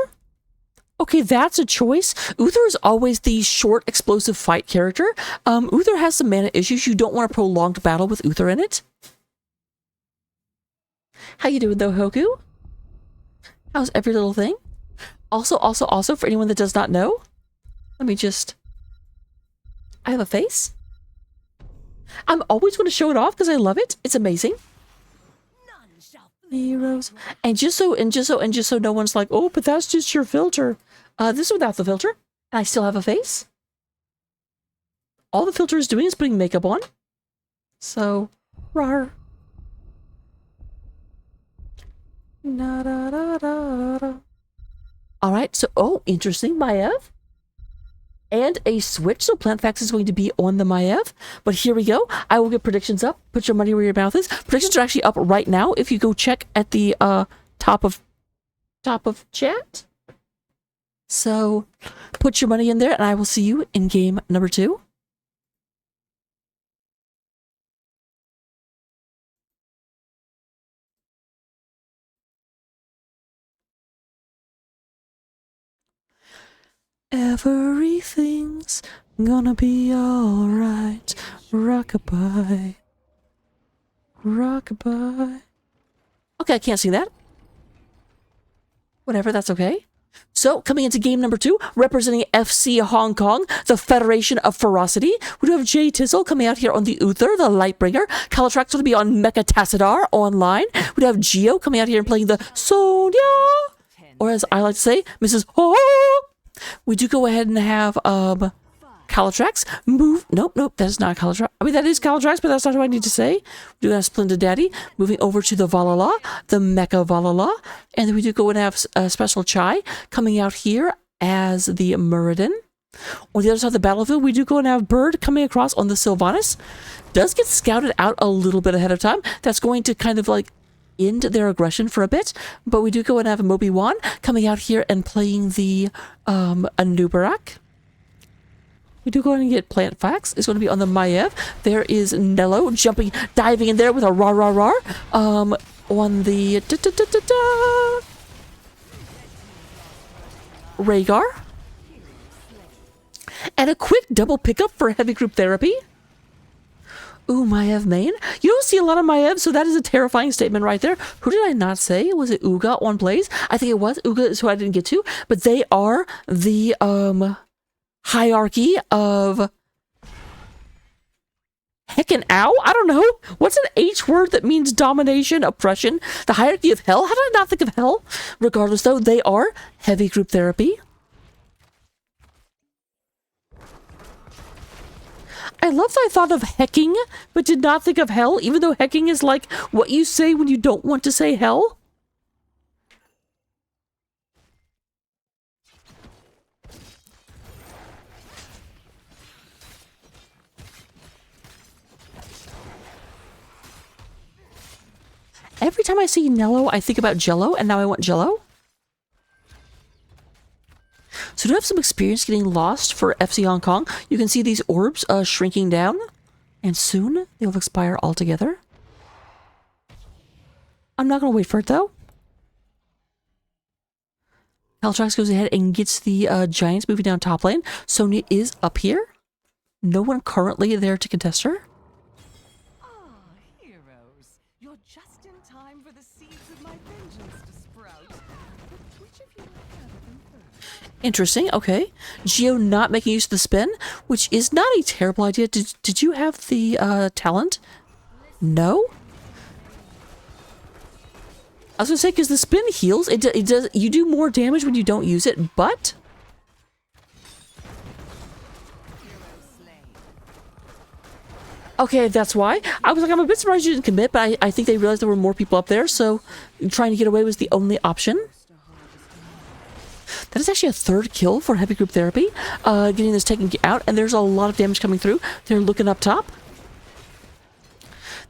Okay, that's a choice. Uther is always the short, explosive fight character. Uther has some mana issues. You don't want a prolonged battle with Uther in it. How you doing, though, Hoku? How's every little thing? Also, for anyone that does not know, let me just... I have a face. I'm always going to show it off because I love it. It's amazing. Heroes. And just so no one's like, oh, but that's just your filter. This is without the filter. And I still have a face. All the filter is doing is putting makeup on. So, rawr. Alright, so, oh, interesting, Maiev. And a switch, so PlantFax is going to be on the Maiev. But here we go. I will get predictions up. Put your money where your mouth is. Predictions are actually up right now. If you go check at the top of chat. So put your money in there, and I will see you in game number 2. Everything's gonna be alright. Rockabye. Rockabye. Okay, I can't sing that. Whatever, that's okay. So, coming into game number 2, representing FC Hong Kong, the Federation of Ferocity, we do have Jay Tizzle coming out here on the Uther, the Lightbringer. Calatrax will be on Mecha Tassadar online. We do have Geo coming out here and playing the Sonya, or as I like to say, Mrs. Ho. We do go ahead and have Calatrax move. Nope, that is not Calatrax. I mean, that is Calatrax, but that's not what I need to say. We do have Splendid Daddy moving over to the Valhalla, the Mecha Valhalla. And then we do go and have Special Chai coming out here as the Muradin. On the other side of the battlefield, we do go and have Bird coming across on the Sylvanas. Does get scouted out a little bit ahead of time. That's going to kind of like end their aggression for a bit, but we do go and have Mobi-Wan coming out here and playing the Anubarak. We do go ahead and get PlantFax. It's going to be on the Maiev. There is Nello diving in there with a rah. On the Rhaegar. And a quick double pickup for heavy group therapy. Ooh, Maiev main. You don't see a lot of Maiev, so that is a terrifying statement right there. Who did I not say? Was it Uga on Blaze? I think it was. Uga is who I didn't get to. But they are the hierarchy of heckin' ow? I don't know. What's an H word that means domination, oppression? The hierarchy of hell? How did I not think of hell? Regardless, though, they are heavy group therapy. I love that I thought of hecking, but did not think of hell, even though hecking is like what you say when you don't want to say hell. Every time I see Nello, I think about Jello, and now I want Jello. So do have some experience getting lost for FC Hong Kong. You can see these orbs shrinking down, and soon they'll expire altogether. I'm not going to wait for it, though. Caltrax goes ahead and gets the Giants moving down top lane. Sonya is up here. No one currently there to contest her. Ah, heroes. You're just in time for the seeds of my vengeance to sprout. But which of you would gather them first? Interesting, okay. Geo not making use of the spin, which is not a terrible idea. Did you have the talent? No? I was gonna say, because the spin heals, it does, you do more damage when you don't use it, but... Okay, that's why. I was like, I'm a bit surprised you didn't commit, but I think they realized there were more people up there, so trying to get away was the only option. That is actually a third kill for heavy group therapy, getting this taken out, and there's a lot of damage coming through. They're looking up top.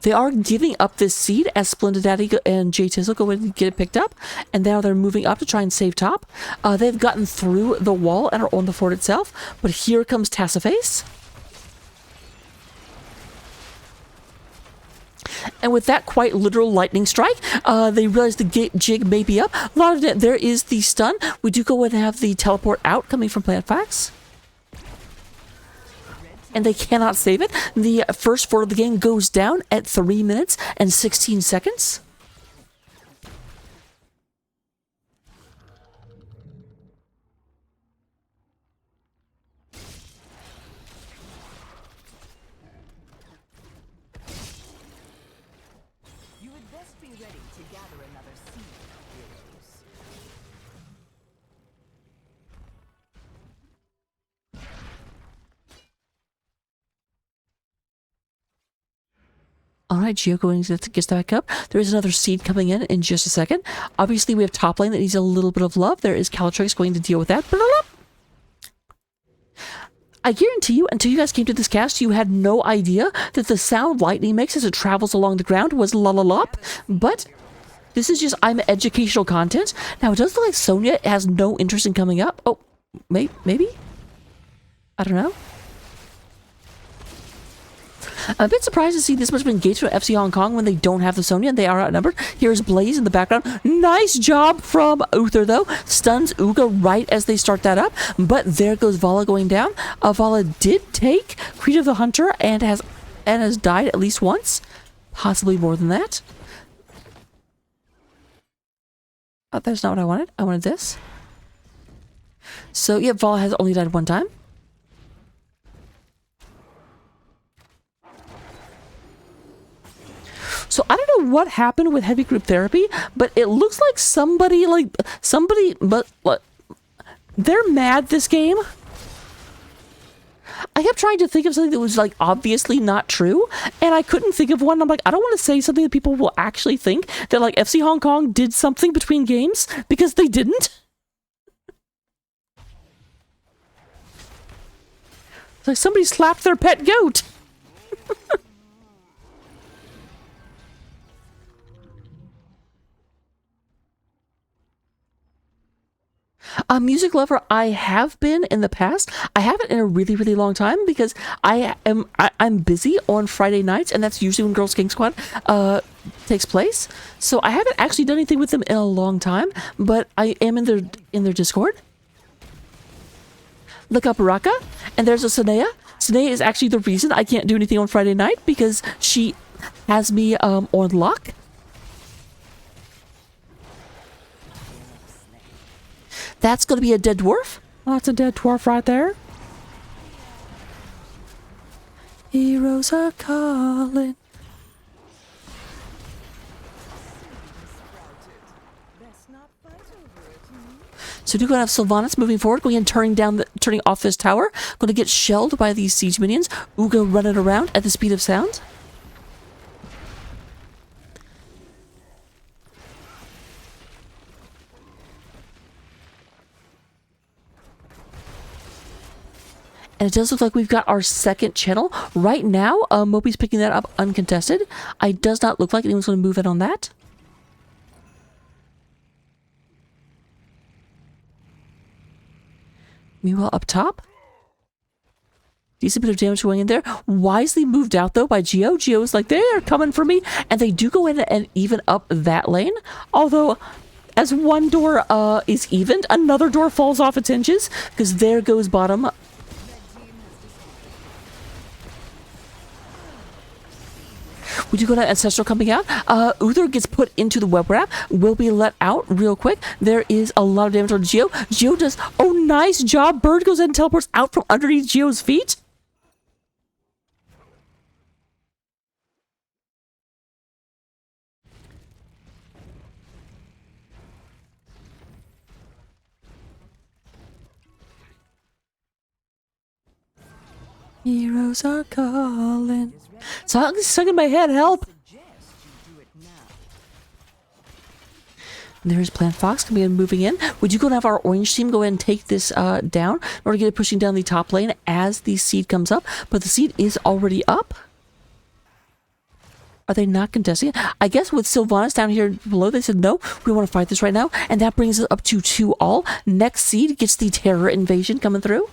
They are giving up this seed as Splendid Daddy and Jay Tizzle go in and get it picked up, and now they're moving up to try and save top. They've gotten through the wall and are on the fort itself, but here comes Tassaface. And with that quite literal lightning strike, they realize the jig may be up. A lot of it, there is the stun. We do go ahead and have the teleport out coming from Plantfax. And they cannot save it. The first fort of the game goes down at 3 minutes and 16 seconds. You would best be ready to gather another seed, heroes. Alright, Geo going to get back up. There is another seed coming in just a second. Obviously, we have top lane that needs a little bit of love. There is Caltrix going to deal with that. I guarantee you, until you guys came to this cast, you had no idea that the sound lightning makes as it travels along the ground was la-la-lop. But this is just, I'm educational content. Now, it does look like Sonya has no interest in coming up. Oh, maybe? I don't know. I'm a bit surprised to see this much of engagement with FC Hong Kong when they don't have the Sonya and they are outnumbered. Here's Blaze in the background. Nice job from Uther, though. Stuns Uga right as they start that up. But there goes Vala going down. Vala did take Creed of the Hunter and has died at least once. Possibly more than that. Oh, that's not what I wanted. I wanted this. So, yeah, Vala has only died one time. So I don't know what happened with heavy group therapy, but it looks like somebody, but they're mad this game. I kept trying to think of something that was like obviously not true, and I couldn't think of one. I'm like, I don't want to say something that people will actually think that like FC Hong Kong did something between games, because they didn't. It's like somebody slapped their pet goat. A music lover I have been in the past. I haven't in a really, really long time because I'm busy on Friday nights, and that's usually when Girls King Squad takes place. So I haven't actually done anything with them in a long time, but I am in their Discord. look up Raka, and there's a Sanea. Sanea is actually the reason I can't do anything on Friday night because she has me on lock. That's going to be a dead dwarf. Oh, that's a dead dwarf right there. Heroes are calling. So do go have Sylvanas moving forward, going and turning off this tower. Going to get shelled by these siege minions. Uga running around at the speed of sound. And it does look like we've got our second channel. Right now, Moby's picking that up uncontested. It does not look like anyone's going to move in on that. Meanwhile, up top, decent bit of damage going in there. Wisely moved out, though, by Geo. Geo is like, they're coming for me. And they do go in and even up that lane. Although, as one door is evened, another door falls off its hinges. Because there goes bottom. We do go to Ancestral coming out. Uther gets put into the web wrap. Will be let out real quick. There is a lot of damage on Geo. Geo does... Oh, nice job. Bird goes in and teleports out from underneath Geo's feet. Heroes are calling. Something's stuck in my head, help! There's Plant Fox coming in, moving in. Would you go and have our orange team go ahead and take this down in order to get it pushing down the top lane as the seed comes up? But the seed is already up. Are they not contesting it? I guess with Sylvanas down here below, they said, no, we want to fight this right now. And that brings us up to 2-all. Next seed gets the Terror Invasion coming through.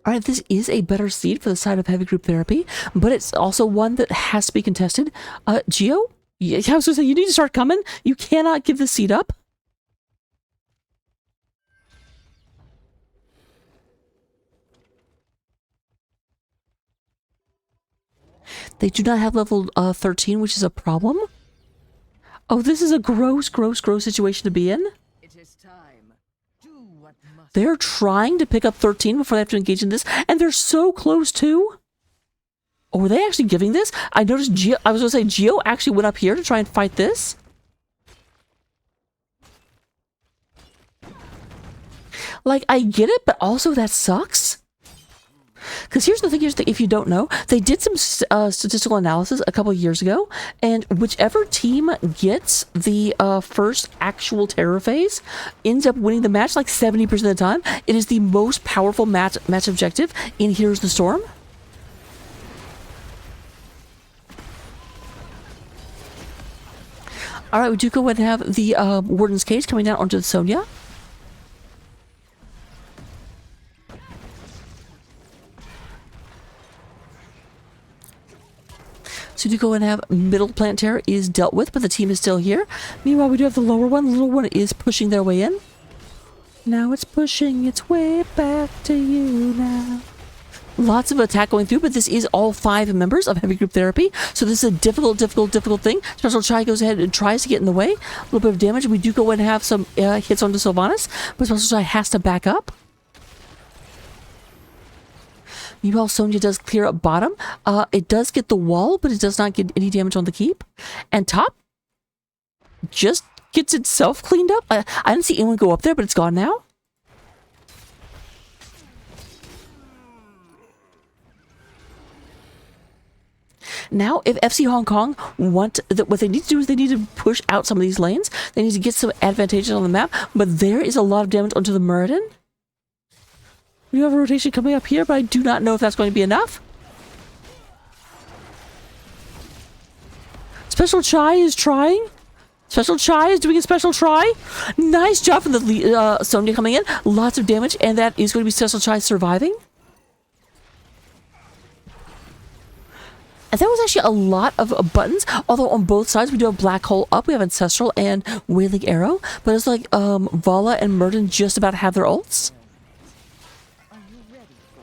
Alright, this is a better seed for the side of Heavy Group Therapy, but it's also one that has to be contested. Geo? Yeah, I was going to say, you need to start coming. You cannot give the seed up. They do not have level 13, which is a problem. Oh, this is a gross, gross, gross situation to be in. It is time. Do what must. They're trying to pick up 13 before they have to engage in this, and they're so close too. Oh, were they actually giving this? I noticed Geo, I was going to say Geo actually went up here to try and fight this. Like, I get it, but also that sucks. Because here's the thing, if you don't know, they did some statistical analysis a couple of years ago, and whichever team gets the first actual terror phase ends up winning the match like 70% of the time. It is the most powerful match objective in Here's the Storm. Alright, we do go ahead and have the Warden's Cage coming down onto the Sonya. So to go and have middle plant terror is dealt with, but the team is still here. Meanwhile, we do have the lower one. The little one is pushing their way in. Now it's pushing its way back to you now. Lots of attack going through, but this is all 5 members of Heavy Group Therapy. So this is a difficult thing. Special Chai goes ahead and tries to get in the way. A little bit of damage. We do go and have some hits onto Sylvanas, but Special Chai has to back up. Meanwhile, Sonya does clear up bottom. It does get the wall, but it does not get any damage on the keep. And top just gets itself cleaned up. I didn't see anyone go up there, but it's gone now. Now, if FC Hong Kong want... what they need to do is they need to push out some of these lanes. They need to get some advantages on the map. But there is a lot of damage onto the Muradin. We have a rotation coming up here, but I do not know if that's going to be enough. Special Chai is trying Special Chai is doing a special try. Nice job from the Sonya coming in. Lots of damage, and that is going to be Special Chai surviving. And that was actually a lot of buttons, although on both sides we do have Black Hole up, we have Ancestral and Wailing Arrow, but it's like Vala and Murden just about have their ults. Are you ready for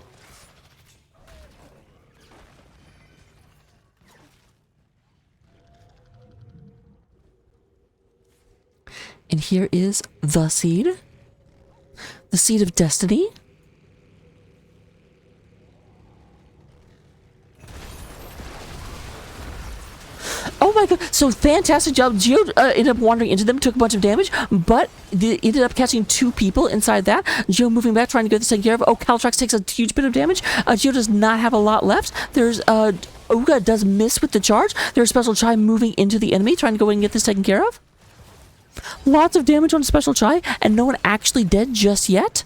it? And here is the Seed of Destiny. Oh my god, so fantastic job. Geo ended up wandering into them, took a bunch of damage, but ended up catching 2 people inside that. Geo moving back, trying to get this taken care of. Oh, Caltrax takes a huge bit of damage. Geo does not have a lot left. There's, Uga does miss with the charge. There's Special Chai moving into the enemy, trying to go in and get this taken care of. Lots of damage on Special Chai, and no one actually dead just yet.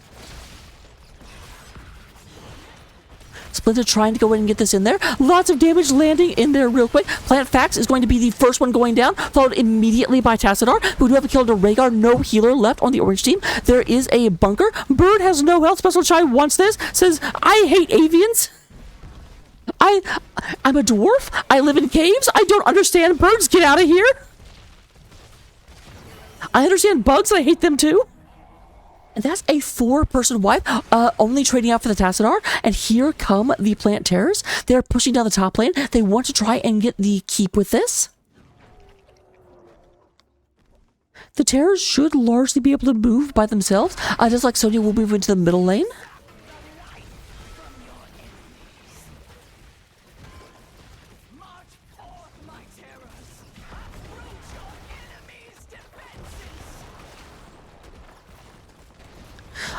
Splinter trying to go in and get this in there. Lots of damage landing in there real quick. Plant Fax is going to be the first one going down, followed immediately by Tassadar, who do have a kill to Rhaegar. No healer left on the orange team. There is a bunker. Bird has no health. Special Chai wants this. Says, I hate avians. I'm a dwarf. I live in caves. I don't understand birds. Get out of here. I understand bugs. And I hate them too. And that's a 4-person wipe, only trading out for the Tassadar. And here come the Plant Terrors. They're pushing down the top lane. They want to try and get the keep with this. The Terrors should largely be able to move by themselves. Just like Sonya will move into the middle lane.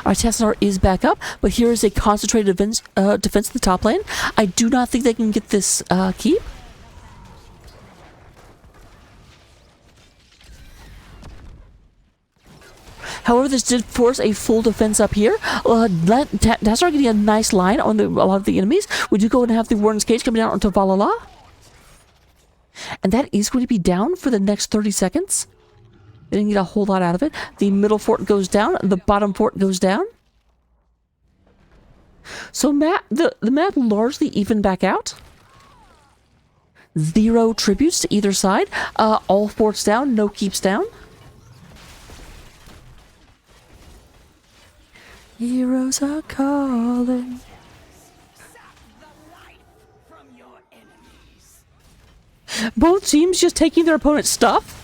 Our Tassadar is back up, but here is a concentrated defense in the top lane. I do not think they can get this keep. However, this did force a full defense up here. Tassadar getting a nice line on a lot of the enemies. We do go and have the Warden's Cage coming down onto Valhalla. And that is going to be down for the next 30 seconds. They didn't get a whole lot out of it. The middle fort goes down. The bottom fort goes down. So the map largely evened back out. 0 tributes to either side. All forts down. No keeps down. Heroes are calling. Both teams just taking their opponent's stuff.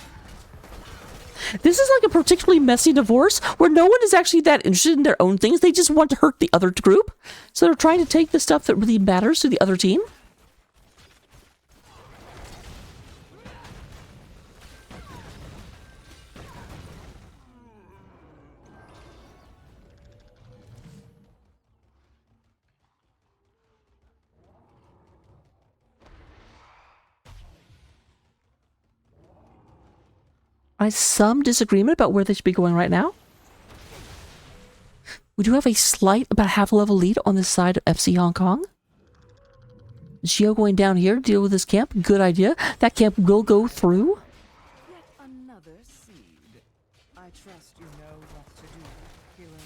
This is like a particularly messy divorce where no one is actually that interested in their own things. They just want to hurt the other group. So they're trying to take the stuff that really matters to the other team. Some disagreement about where they should be going right now. We do have a slight, about half a level lead on this side of FC Hong Kong. Geo going down here to deal with this camp. Good idea. That camp will go through. Yet another seed. I trust you know what to do, heroes.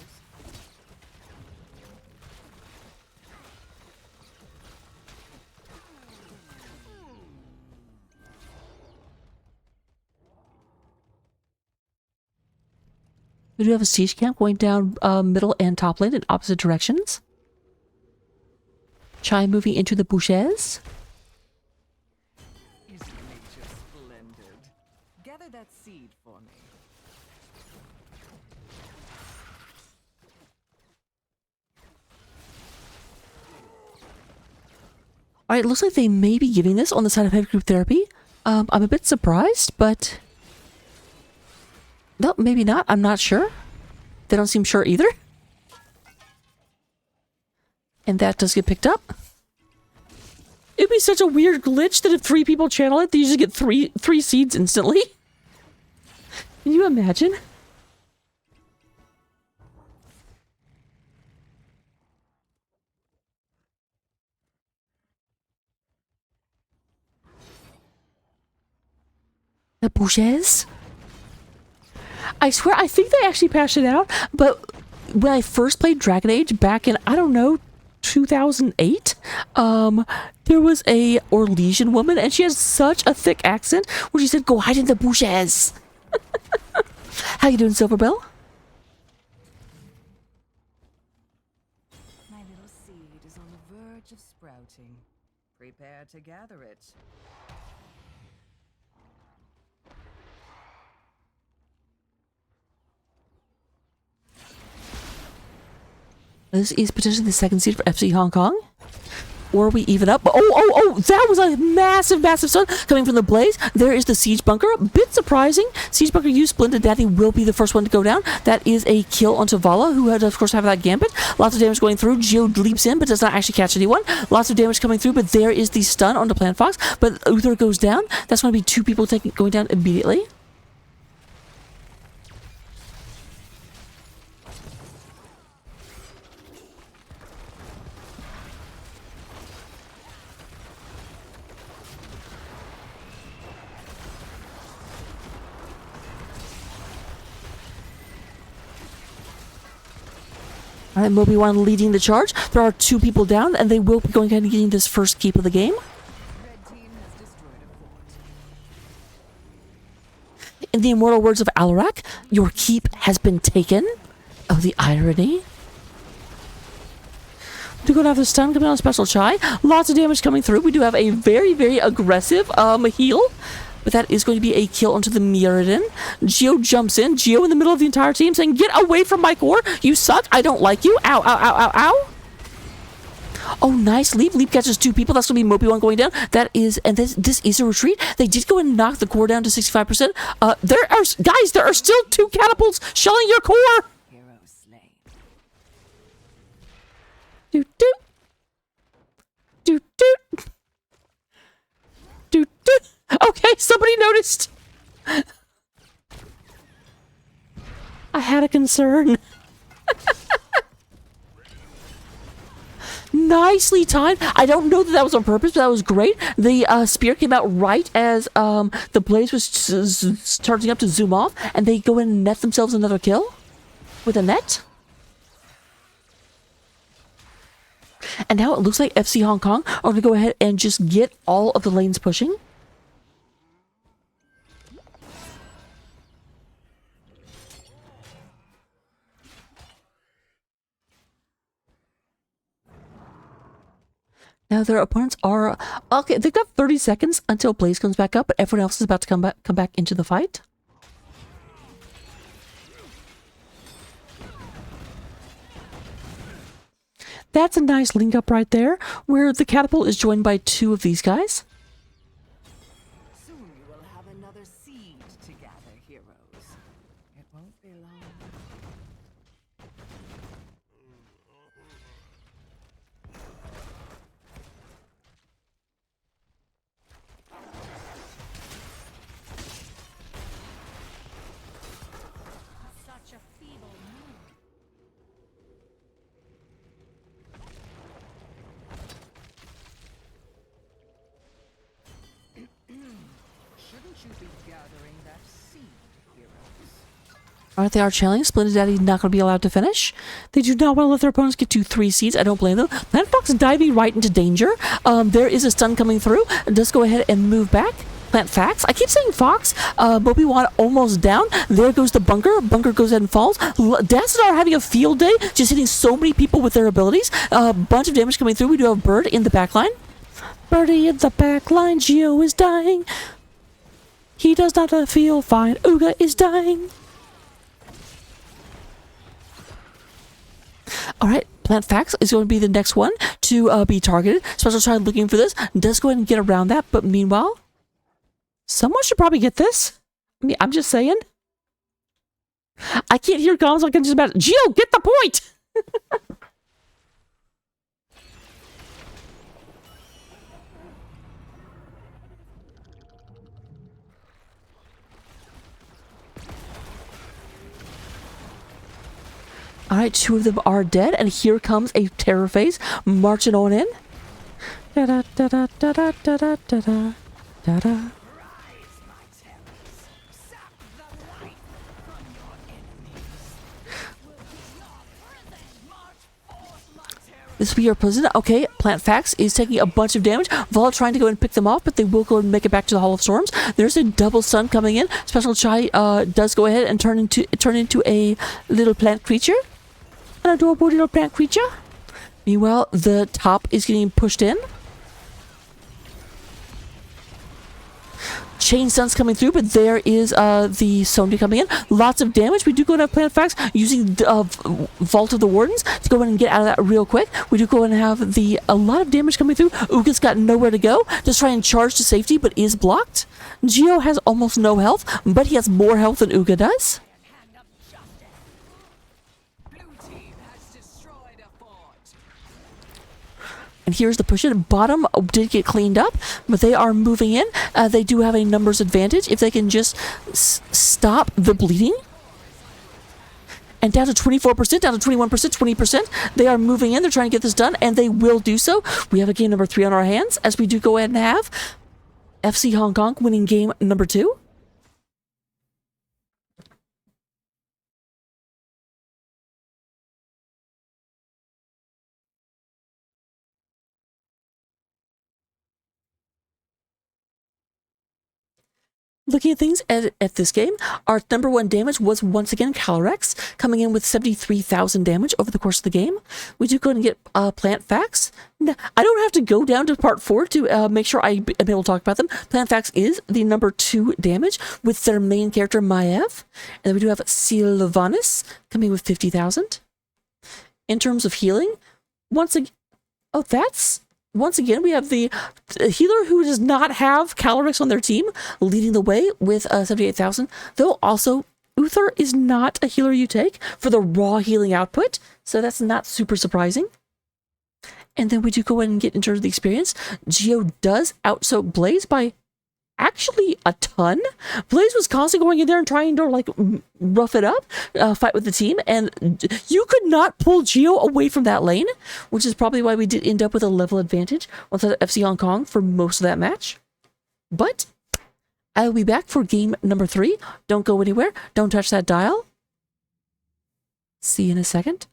We do have a siege camp going down middle and top lane in opposite directions. Chai moving into the bushes. Isn't nature splendid? Gather that seed for me. Alright, looks like they may be giving this on the side of heavy group therapy. I'm a bit surprised, but... No, maybe not. I'm not sure. They don't seem sure either. And that does get picked up. It'd be such a weird glitch that if 3 people channel it, they usually get three seeds instantly. Can you imagine? The bushes? I swear, I think they actually patched it out, but when I first played Dragon Age back in, I don't know, 2008, there was a Orlesian woman, and she has such a thick accent where she said, "Go hide in the bushes." How you doing, Silverbell? My little seed is on the verge of sprouting. Prepare to gather it. This is potentially the second seed for FC Hong Kong. Or we even up. Oh, that was a massive, massive stun coming from the Blaze. There is the Siege Bunker. A bit surprising. Siege Bunker used Splendid Daddy will be the first one to go down. That is a kill onto Vala, who had, of course, have that Gambit. Lots of damage going through. Geo leaps in, but does not actually catch anyone. Lots of damage coming through, but there is the stun onto Plant Fox. But Uther goes down. That's going to be two people going down immediately. All right, Moby-Wan leading the charge. There are two people down, and they will be going ahead and getting this first keep of the game. Red team has destroyed a fort. In the immortal words of Alarak, your keep has been taken. Oh, the irony. We do go to have the stun coming on Special Chai. Lots of damage coming through. We do have a very, very aggressive heal. But that is going to be a kill onto the Mirrodin. Geo jumps in. Geo in the middle of the entire team saying, "Get away from my core. You suck. I don't like you. Ow, ow, ow, ow, ow." Oh, nice leap. Leap catches two people. That's going to be Moby-Wan going down. That is, and this is a retreat. They did go and knock the core down to 65%. There are still two catapults shelling your core. Hero slain. Doot, doot. Doot, doot. Doot, doot. Okay, somebody noticed. I had a concern. Nicely timed. I don't know that was on purpose, but that was great. The spear came out right as the Blaze was starting up to zoom off, and they go in and net themselves another kill with a net. And now it looks like FC Hong Kong are going to go ahead and just get all of the lanes pushing. Now their opponents are okay. They've got 30 seconds until Blaze comes back up, but everyone else is about to come back into the fight. That's a nice link up right there, where the catapult is joined by two of these guys. Soon you will have another seed to gather, heroes. It won't be long. Such a feeble move. Shouldn't you be gathering that seed, heroes? Alright, they are challenging. Splendid Daddy not going to be allowed to finish. They do not want to let their opponents get to 3 seeds. I don't blame them. Plant Fox diving right into danger. There is a stun coming through. Does go ahead and move back. Plant Fax. I keep saying Fox. Moby-Wan almost down. There goes the Bunker. Bunker goes ahead and falls. Dacinar are having a field day, just hitting so many people with their abilities. Bunch of damage coming through. We do have Bird in the backline. Birdie in the backline. Geo is dying. He does not feel fine. Uga is dying. Alright, Plant Fax is going to be the next one to be targeted. Special Child looking for this. Does go ahead and get around that, but meanwhile, someone should probably get this. I mean, I'm just saying. I can't hear comms, so I can just imagine. Geo, get the point! Alright, 2 of them are dead, and here comes a terror phase marching on in. Da da da da da da da da da da da. Rise, my terrors. Sap the life from your This we are president. Okay, Plant Fax is taking a bunch of damage. Vala trying to go and pick them off, but they will go and make it back to the Hall of Storms. There's a double stun coming in. Special Chai does go ahead and turn into a little plant creature. An adorable little plant creature. Meanwhile, the top is getting pushed in. Chain stuns coming through, but there is the Sondi coming in. Lots of damage. We do go and have Plant Fax using Vault of the Wardens to go in and get out of that real quick. We do go and have a lot of damage coming through. Uga's got nowhere to go. Just try and charge to safety, but is blocked. Geo has almost no health, but he has more health than Uga does. Blue team has destroyed a fort. And here's the push it. Bottom did get cleaned up, but they are moving in. They do have a numbers advantage if they can just stop the bleeding. And down to 24%, down to 21%, 20%. They are moving in. They're trying to get this done, and they will do so. We have a game number 3 on our hands, as we do go ahead and have FC Hong Kong winning game number 2. Looking at things at this game, our number 1 damage was once again Calyrex, coming in with 73,000 damage over the course of the game. We do go and get Plant Fax. I don't have to go down to part 4 to make sure I am able to talk about them. Plant Fax is the number 2 damage with their main character Maev. And then we do have Sylvanas coming with 50,000. In terms of healing, once again, we have the healer who does not have Calyrex on their team leading the way with 78,000. Though also, Uther is not a healer you take for the raw healing output, so that's not super surprising. And then we do go ahead and get into the experience. Geo does outsoak Blaze by actually a ton. Blaze was constantly going in there and trying to like rough it up, fight with the team, and you could not pull Geo away from that lane, which is probably why we did end up with a level advantage on FC Hong Kong for most of that match. But I will be back for game number 3. Don't go anywhere. Don't touch that dial. See you in a second.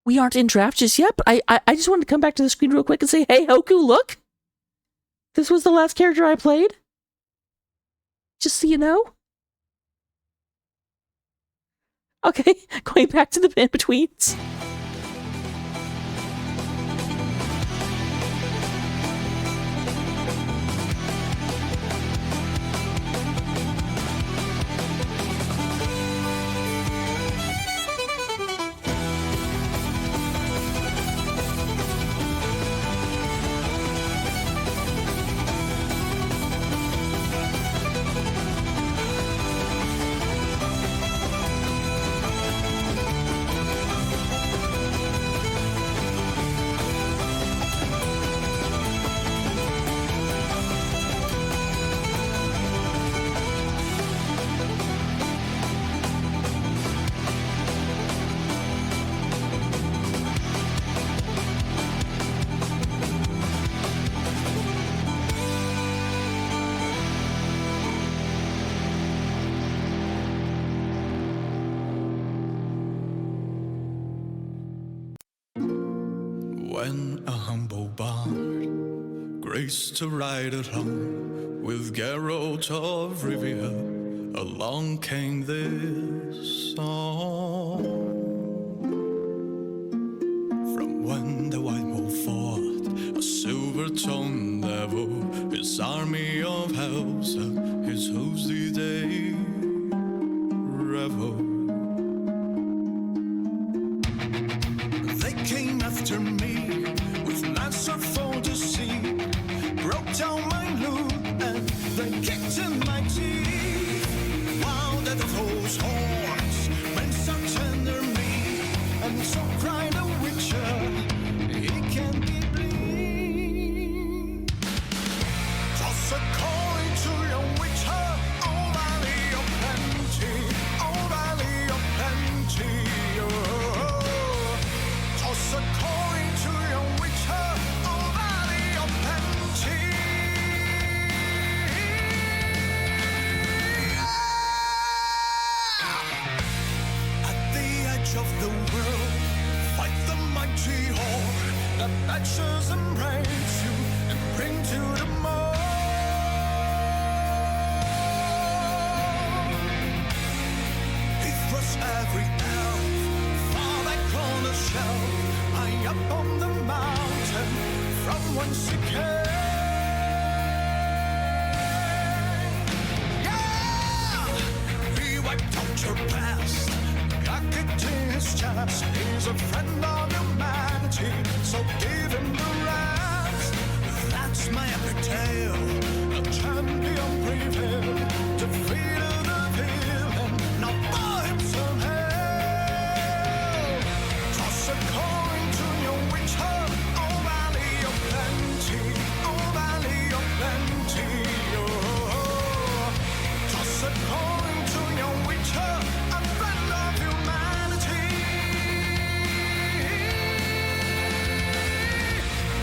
We aren't in draft just yet, but I just wanted to come back to the screen real quick and say, hey, Hoku, look! This was the last character I played. Just so you know. Okay, going back to the in-betweens. When a humble bard graced to ride along with Geralt of Rivia, along came this song. From when the White Wolf fought This army of Hausa, his hooves did they revel. They came after me with lots of fantasy, broke down my loot and they kicked in my teeth. Wow, that of those horns, men so tender me, and so cried a witcher, he can be bleed. Toss a coin to your witcher, oh valley of plenty, oh valley of plenty, oh. Toss a coin to your witcher, oh valley of plenty. At the edge of the world, fight the mighty horde that batches embrace you and bring to the mold. He thrusts every elf far back on the shelf, high up on the mountain from whence he came. Yeah! He wiped out your past, got it in his chest. He's a friend of humanity, so give him the rest. That's my epic tale, a champion prevailed, defeated the villain, now for him some hell. Toss a coin to your witcher, oh valley of plenty, oh valley of plenty, oh. Toss a coin to your witcher, a friend of humanity.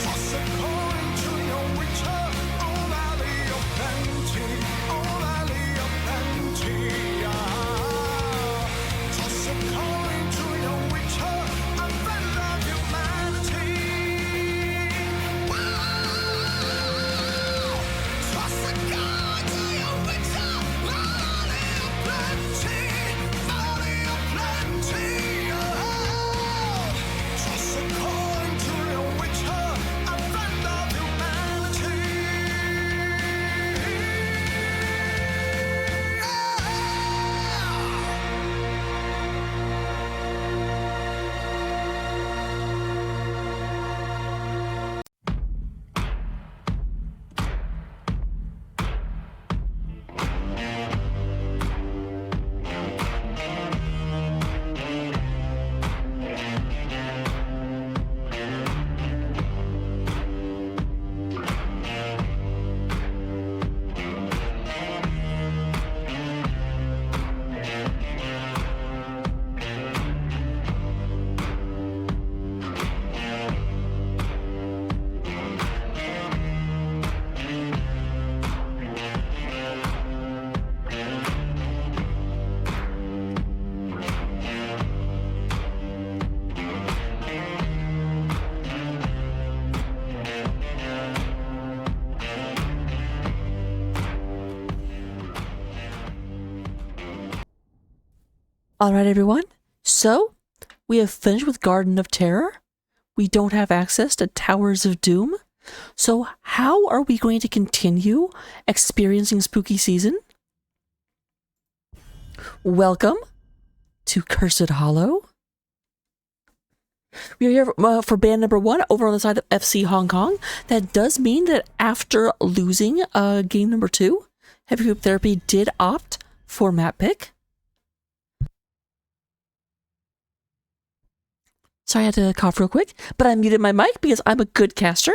Toss a coin to your witcher, oh valley of plenty, oh valley of plenty, ah. Toss a coin to your witcher, a friend of humanity. Wow! Toss a coin to your witcher, valley of plenty, valley of plenty, oh. Toss a coin to your witcher, a friend of humanity. All right, everyone. So we have finished with Garden of Terror. We don't have access to Towers of Doom. So how are we going to continue experiencing spooky season? Welcome to Cursed Hollow. We are here for band number 1 over on the side of FC Hong Kong. That does mean that after losing game number 2, Heavy Group Therapy did opt for map pick. Sorry, I had to cough real quick, but I muted my mic because I'm a good caster.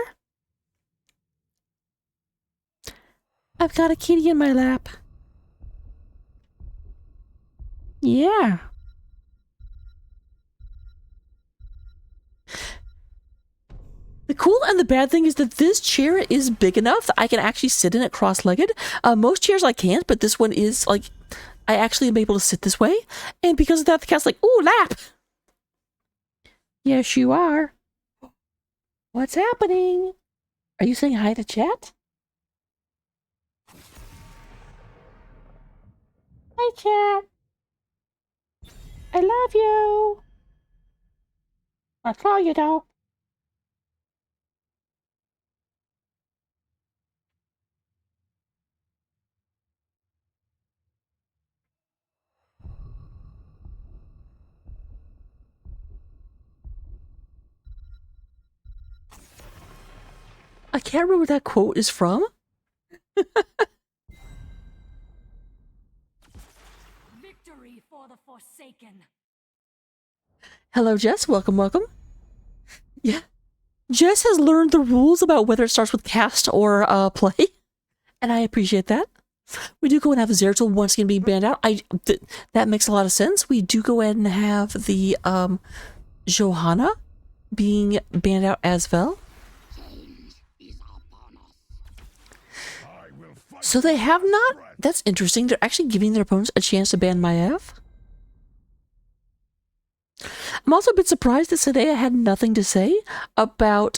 I've got a kitty in my lap. Yeah. The cool and the bad thing is that this chair is big enough that I can actually sit in it cross-legged. Most chairs I can't, but this one is like, I actually am able to sit this way. And because of that, the cat's like, ooh, lap. Yes, you are. What's happening? Are you saying hi to chat? Hi, chat. I love you. That's all you know. I can't remember where that quote is from. Victory for the Forsaken. Hello, Jess. Welcome, welcome. Yeah. Jess has learned the rules about whether it starts with cast or play, and I appreciate that. We do go and have Zeratul once again being banned out. That makes a lot of sense. We do go ahead and have the Johanna being banned out as well. So they have not. That's interesting. They're actually giving their opponents a chance to ban Maiev. I'm also a bit surprised that Sadea had nothing to say about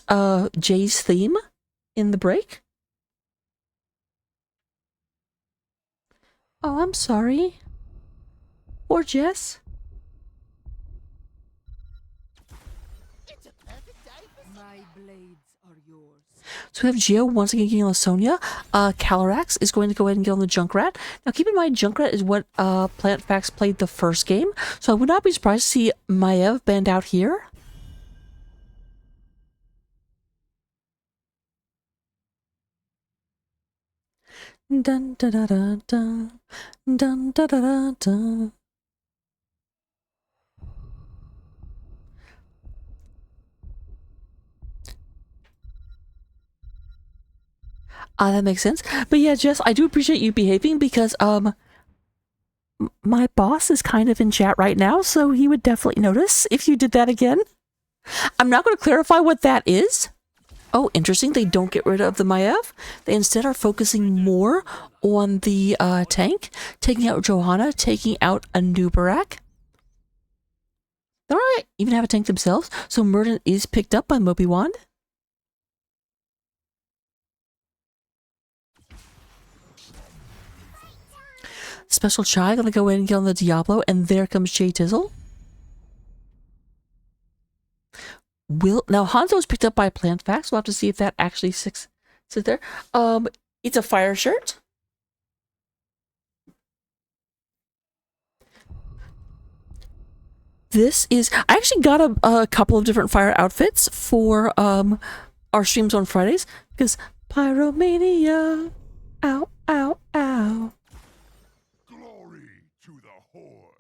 Jay's theme in the break. Oh, I'm sorry. Or Jess. My blades are yours. So we have Geo once again getting on Sonya. Calyrax is going to go ahead and get on the Junkrat. Now keep in mind, Junkrat is what PlantFax played the first game, so I would not be surprised to see Maiev banned out here. Dun da da da da. Dun da da da da. That makes sense. But yeah, Jess, I do appreciate you behaving because my boss is kind of in chat right now, so he would definitely notice if you did that again. I'm not going to clarify what that is. Oh, interesting. They don't get rid of the Maiev. They instead are focusing more on the tank, taking out Johanna, taking out Anubarak. They don't even have a tank themselves, so Murden is picked up by Moby Wand. Special Chai gonna go in and get on the Diablo, and there comes Jay Tizzle. Now Hanzo was picked up by PlantFax. We'll have to see if that actually sits there. It's a fire shirt. This is. I actually got a couple of different fire outfits for our streams on Fridays because Pyromania. Ow, ow, ow. Glory to the Horde.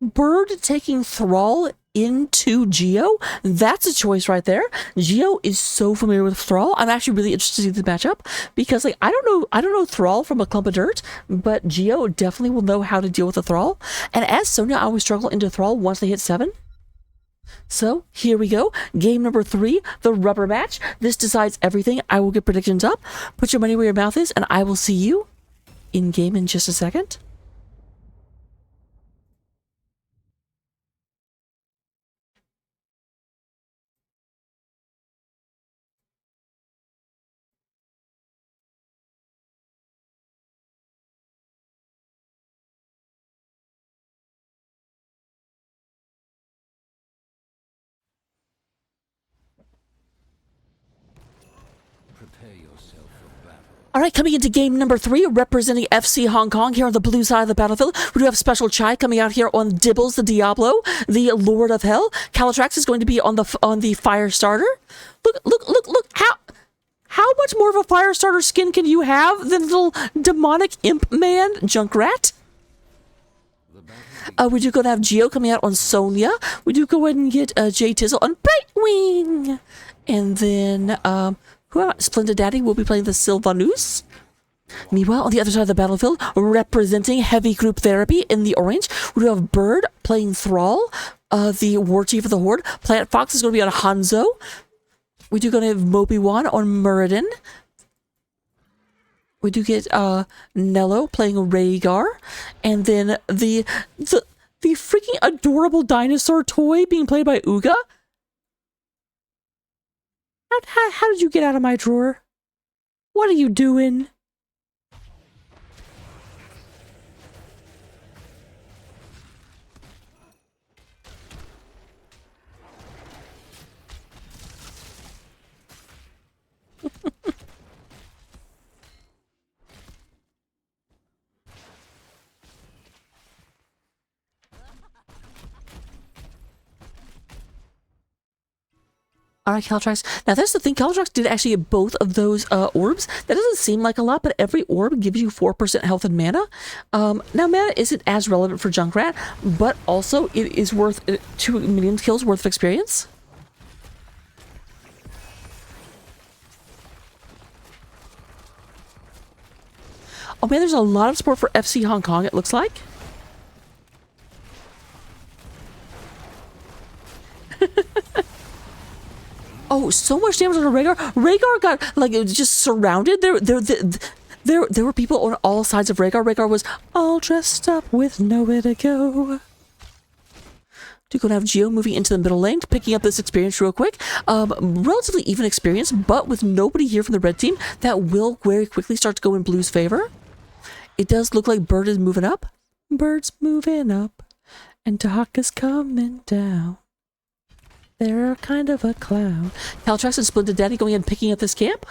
Bird taking Thrall into Geo, that's a choice right there. Geo is so familiar with Thrall. I'm actually really interested to see the matchup because like I don't know Thrall from a clump of dirt, but Geo definitely will know how to deal with the Thrall. And as Sonya, I always struggle into Thrall once they hit 7. So here we go. Game number 3, the rubber match. This decides everything. I will get predictions up. Put your money where your mouth is, and I will see you in game in just a second. Prepare yourself for battle. All right, coming into game number 3, representing FC Hong Kong here on the blue side of the battlefield. We do have Special Chai coming out here on Dibbles the Diablo, the Lord of Hell. Calatrax is going to be on the fire starter. Look! How much more of a fire starter skin can you have than little demonic imp man Junkrat? We do go to have Geo coming out on Sonya. We do go ahead and get Jay Tizzle on Brightwing, and then Splendid Daddy will be playing the Sylvanus. Meanwhile, on the other side of the battlefield, representing Heavy Group Therapy in the orange, we do have Bird playing Thrall, the War Chief of the Horde. Planet Fox is going to be on Hanzo. We do going to have Moby Wan on Muradin. We do get Nello playing Rhaegar, and then the freaking adorable dinosaur toy being played by Uga. How did you get out of my drawer? What are you doing? Alright, Caltrax. Now that's the thing, Caltrax did actually get both of those orbs. That doesn't seem like a lot, but every orb gives you 4% health and mana. Now mana isn't as relevant for Junkrat, but also it is worth 2 minion kills worth of experience. Oh man, there's a lot of support for FC Hong Kong, it looks like. Oh, so much damage on Rhaegar. Rhaegar got, like, it was just surrounded. There were people on all sides of Rhaegar. Rhaegar was all dressed up with nowhere to go. We're going to have Geo moving into the middle lane, picking up this experience real quick. Relatively even experience, but with nobody here from the red team, that will very quickly start to go in Blue's favor. It does look like Bird is moving up. Bird's moving up, and Dahaka's coming down. They're kind of a clown. Caltrax and Splendid Daddy going and picking up this camp.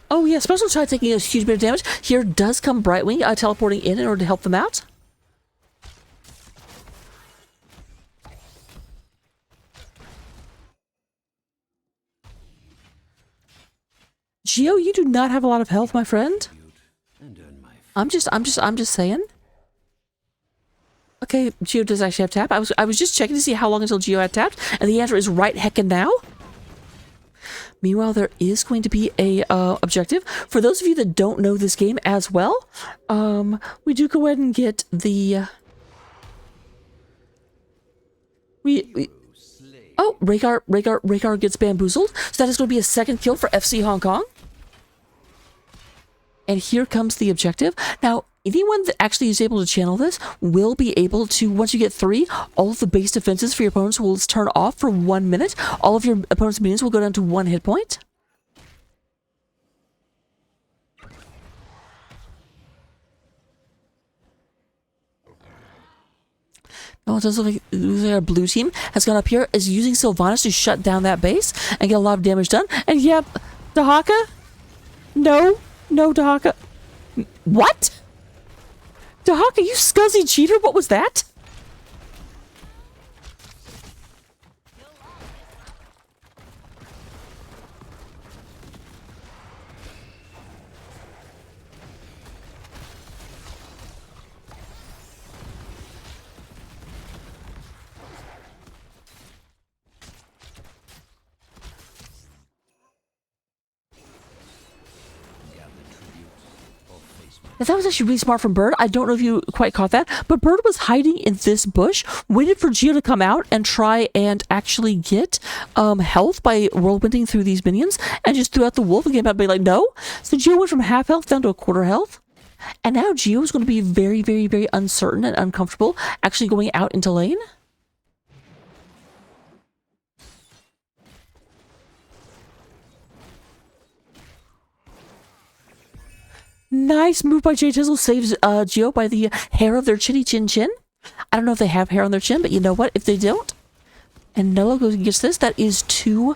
Oh yeah, Special Child taking a huge bit of damage. Here does come Brightwing teleporting in order to help them out. Geo, you do not have a lot of health, my friend. I'm just saying. Okay, Geo does actually have tap. I was just checking to see how long until Geo had tapped, and the answer is right heckin' now. Meanwhile, there is going to be a objective. For those of you that don't know this game as well, we do go ahead and get the oh, Rhaegar gets bamboozled. So that is going to be a second kill for FC Hong Kong. And here comes the objective. Now, anyone that actually is able to channel this will be able to, once you get 3, all of the base defenses for your opponents will turn off for 1 minute. All of your opponent's minions will go down to 1 hit point. Oh, it does look like our blue team has gone up here, is using Sylvanas to shut down that base and get a lot of damage done. And yep, Dahaka? No, Dahaka. What? Dahaka, you scuzzy cheater, what was that? Now, that was actually really smart from Bird. I don't know if you quite caught that, but Bird was hiding in this bush, waited for Geo to come out and try and actually get health by whirlwinding through these minions, and just threw out the wolf and came out and be like, no. So Geo went from half health down to a quarter health, and now Geo is going to be very, very, very uncertain and uncomfortable actually going out into lane. Nice move by Jay Tizzle, saves Geo by the hair of their chinny chin chin. I don't know if they have hair on their chin, but you know what? If they don't, and Nello goes and gets this, that is 2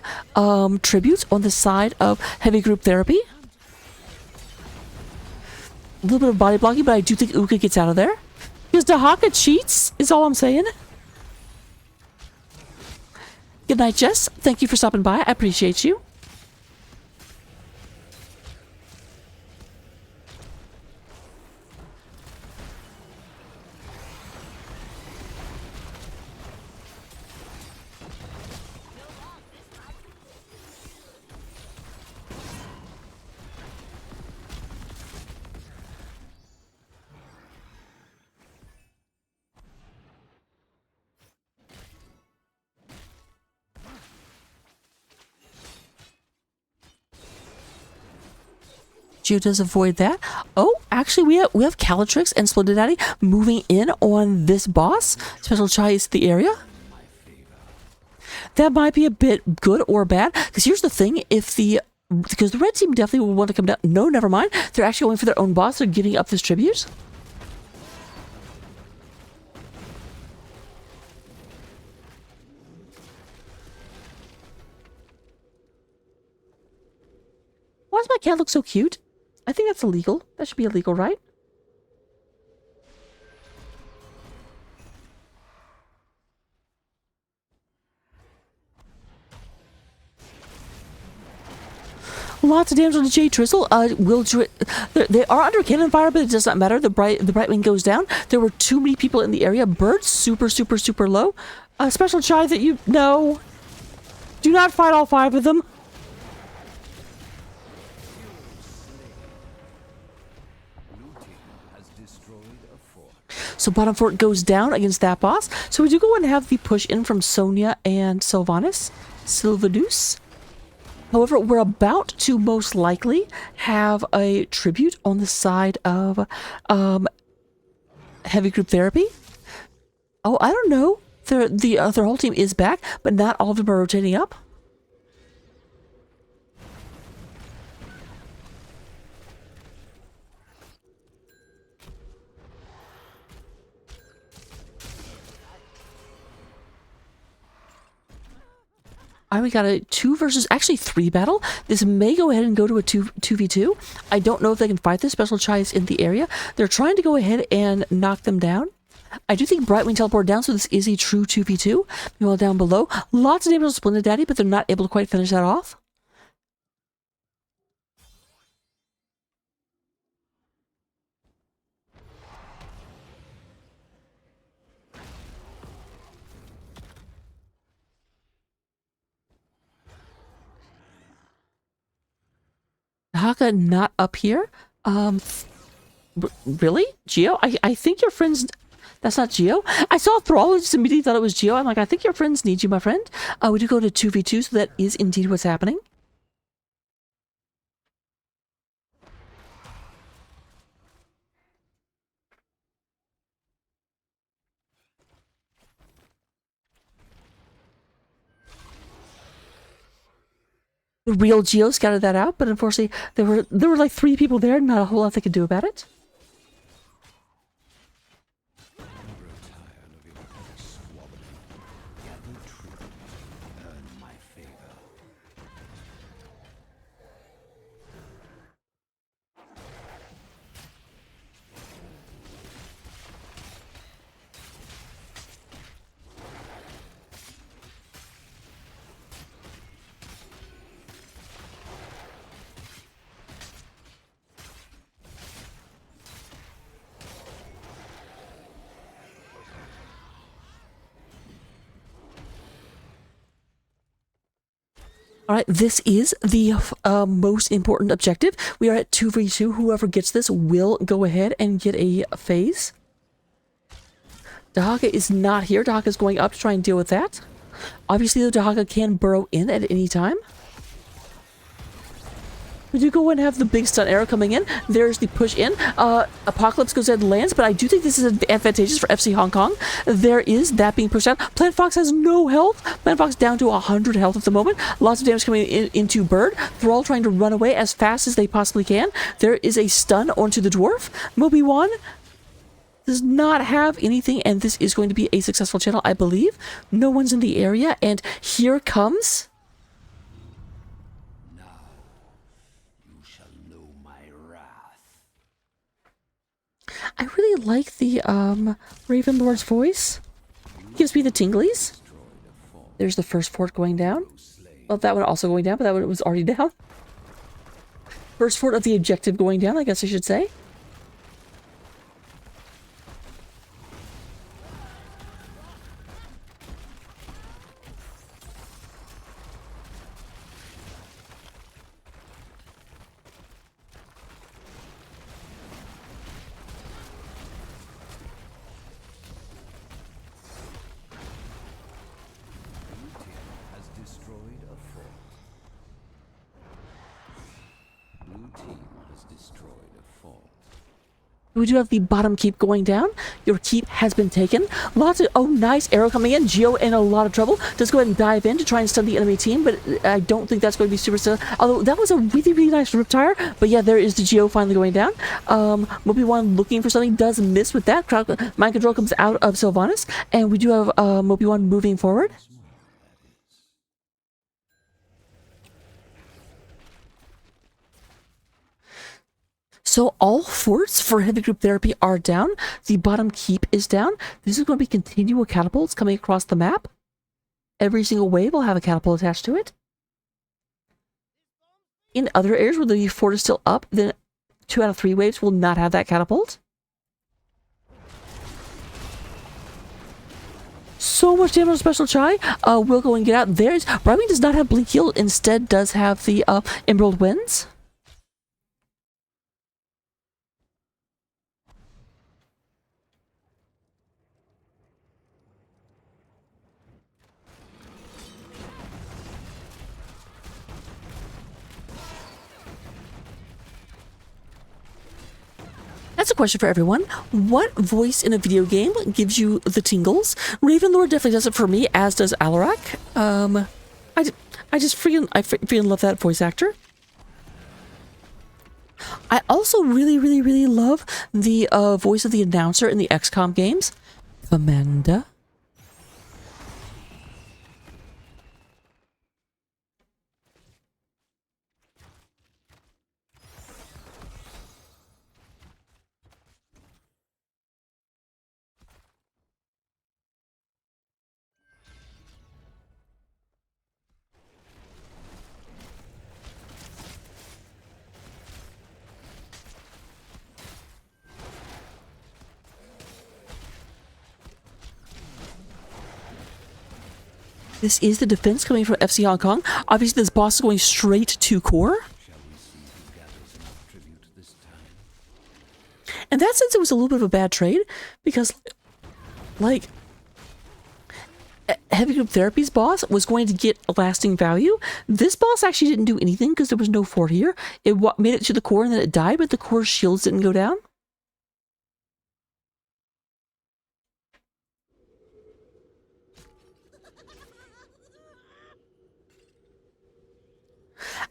tributes on the side of Heavy Group Therapy. A little bit of body blocking, but I do think Uka gets out of there. Because Dahaka cheats, is all I'm saying. Good night, Jess. Thank you for stopping by. I appreciate you. Geo does avoid that. Oh, actually, we have Calatrix and Splendid Daddy moving in on this boss. Special Chai is the area. That might be a bit good or bad, because here's the thing: because the red team definitely will want to come down. No, never mind. They're actually going for their own boss. They're giving up this tribute. that cat looks so cute? I think that's illegal. That should be illegal, right? Lots of damage on the Jade Drizzle. They are under cannon fire, but it does not matter. The Brightwing goes down. There were too many people in the area. Bird, super, super, super low. A special child that you know. Do not fight all 5 of them. So bottom fort goes down against that boss. So we do go and have the push in from Sonia and Sylvanus. However, we're about to most likely have a tribute on the side of heavy group therapy. Oh, I don't know. Their whole team is back, but not all of them are rotating up. We got a 2 versus actually 3 battle. This may go ahead and go to a 2v2. I don't know if they can fight this. Special Chai is in the area. They're trying to go ahead and knock them down. I do think Brightwing teleported down, so this is a true 2v2. Meanwhile, down below, lots of damage on Splendid Daddy, but they're not able to quite finish that off. Haka not up here. Really? Geo? I think your friends... That's not Geo. I saw Thrall and just immediately thought it was Geo. I'm like, I think your friends need you, my friend. We do go to 2v2, so that is indeed what's happening. The real Geo scouted that out, but unfortunately there were like 3 people there, not a whole lot they could do about it. All right, this is the most important objective. We are at 2v2. Whoever gets this will go ahead and get a phase. Dahaka is not here. Dahaka is going up to try and deal with that. Obviously, the Dahaka can burrow in at any time. We do go and have the big stun arrow coming in. There's the push in. Apocalypse goes ahead and lands, but I do think this is advantageous for FC Hong Kong. There is that being pushed out. Plant Fox has no health. Plant Fox down to 100 health at the moment. Lots of damage coming into Bird. They're all trying to run away as fast as they possibly can. There is a stun onto the Dwarf. Moby-Wan does not have anything, and this is going to be a successful channel, I believe. No one's in the area, and here comes... I really like the Raven Lord's voice. Gives me the tinglies. There's the first fort going down. Well, that one also going down, but that one was already down. First fort of the objective going down, I guess I should say. We do have the bottom keep going down. Your keep has been taken. Lots of... Oh, nice arrow coming in. Geo in a lot of trouble. Does go ahead and dive in to try and stun the enemy team, but I don't think that's going to be super stun. Although that was a really, really nice Riptire. But yeah, there is the Geo finally going down. Moby-Wan looking for something. Does miss with that. Mind Control comes out of Sylvanus. And we do have Moby-Wan moving forward. So all forts for heavy group therapy are down. The bottom keep is down. This is going to be continual catapults coming across the map. Every single wave will have a catapult attached to it. In other areas where the fort is still up, then 2 out of 3 waves will not have that catapult. So much damage on Special Chai. We'll go and get out. There's Bribing does not have Blink Heal, instead does have the Emerald Winds. That's a question for everyone. What voice in a video game gives you the tingles? Ravenlord definitely does it for me, as does Alarak. I just freaking love that voice actor. I also really love the voice of the announcer in the XCOM games, Amanda. This is the defense coming from FC Hong Kong. Obviously, this boss is going straight to core. In that sense, it was a little bit of a bad trade, because, like, Heavy Group Therapy's boss was going to get a lasting value. This boss actually didn't do anything because there was no fort here. It made it to the core and then it died, but the core shields didn't go down.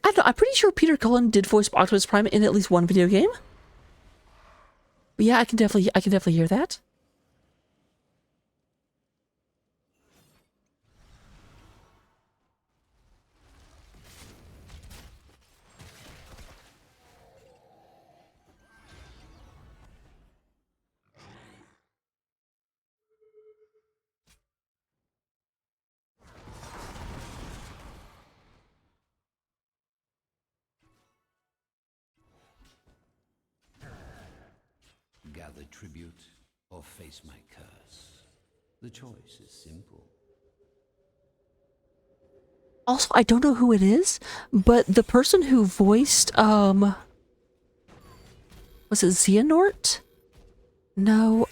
I don't know, I'm pretty sure Peter Cullen did voice Optimus Prime in at least one video game. But yeah, I can definitely hear that. Gather tribute or face my curse. The choice is simple. Also, I don't know who it is, but the person who voiced, was it Xehanort? No.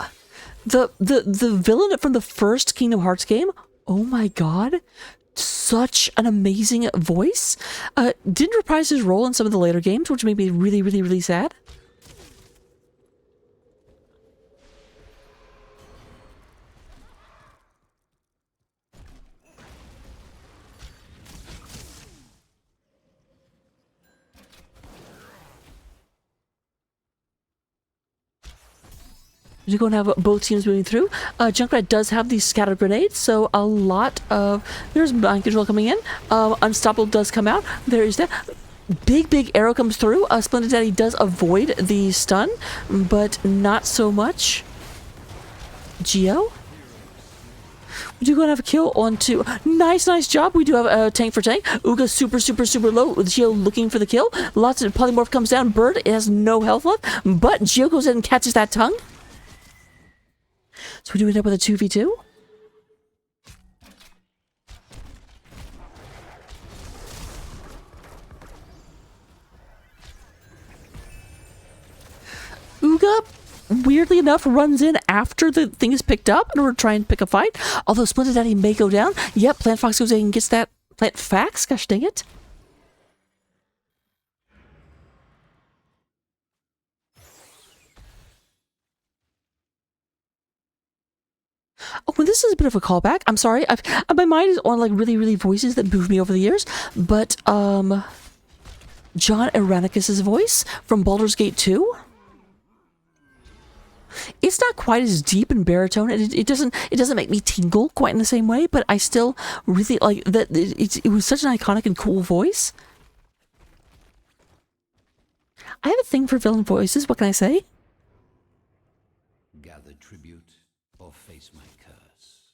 The villain from the first Kingdom Hearts game, oh my god, such an amazing voice. Didn't reprise his role in some of the later games, which made me really sad. You're going to have both teams moving through. Junkrat does have these scattered grenades, so a lot of... There's mind control coming in. Unstoppable does come out. There is that. Big arrow comes through. Splendid Daddy does avoid the stun, but not so much Geo. We do go and have a kill onto... Nice job. We do have a tank for tank. Uga super low. With Geo looking for the kill. Lots of polymorph comes down. Bird, it has no health left, but Geo goes in and catches that tongue. So we do end up with a 2v2. Uga, weirdly enough, runs in after the thing is picked up in order to try and pick a fight. Although Splinter Daddy may go down. Yep, Plant Fox goes in and gets that Plant Fax. Gosh dang it. Oh, well, this is a bit of a callback. I'm sorry. My mind is on like really voices that moved me over the years. But John Irenicus's voice from Baldur's Gate 2. It's not quite as deep in baritone. It doesn't make me tingle quite in the same way. But I still really like that. It was such an iconic and cool voice. I have a thing for villain voices. What can I say? Gather tribute or face my curse.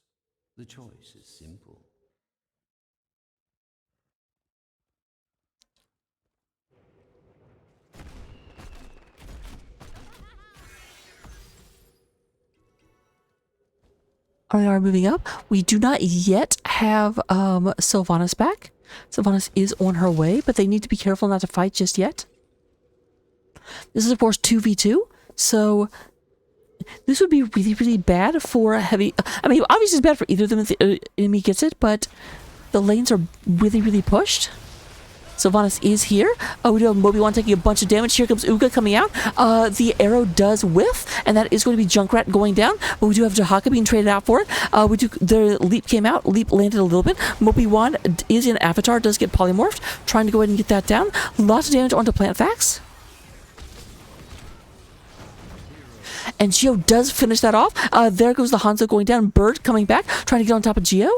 The choice is simple. We are moving up. We do not yet have Sylvanas back. Sylvanas is on her way, but they need to be careful not to fight just yet. This is, of course, 2v2, so this would be really, really bad for a heavy... I mean, obviously it's bad for either of them if the enemy gets it, but the lanes are really, really pushed. Sylvanas is here. We do have Moby-Wan taking a bunch of damage. Here comes Uga coming out. The arrow does whiff, and that is going to be Junkrat going down. But we do have Jahaka being traded out for it. The Leap came out. Leap landed a little bit. Moby-Wan is in Avatar, does get polymorphed. Trying to go ahead and get that down. Lots of damage onto Plantfax. And Geo does finish that off. There goes the Hanzo going down. Bird coming back, trying to get on top of Geo.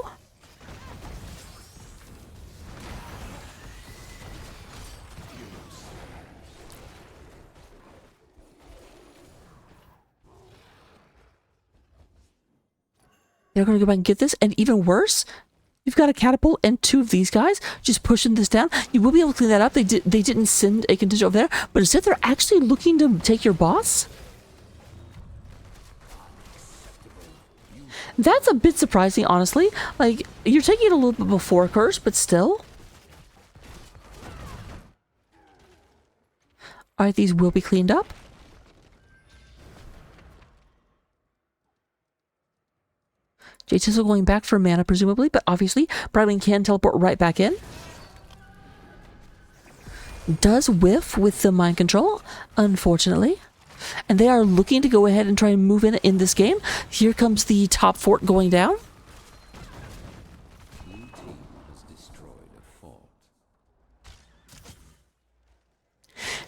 They're going to go back and get this, and even worse, you've got a catapult and two of these guys just pushing this down. You will be able to clean that up. They didn't send a contingent over there, but instead they're actually looking to take your boss. That's a bit surprising, honestly. Like, you're taking it a little bit before Curse, but still. Alright, these will be cleaned up. J-Tizzle going back for mana, presumably, but obviously, Brightwing can teleport right back in. Does whiff with the mind control, unfortunately. And they are looking to go ahead and try and move in this game. Here comes the top fort going down. Blue team has destroyed a fort.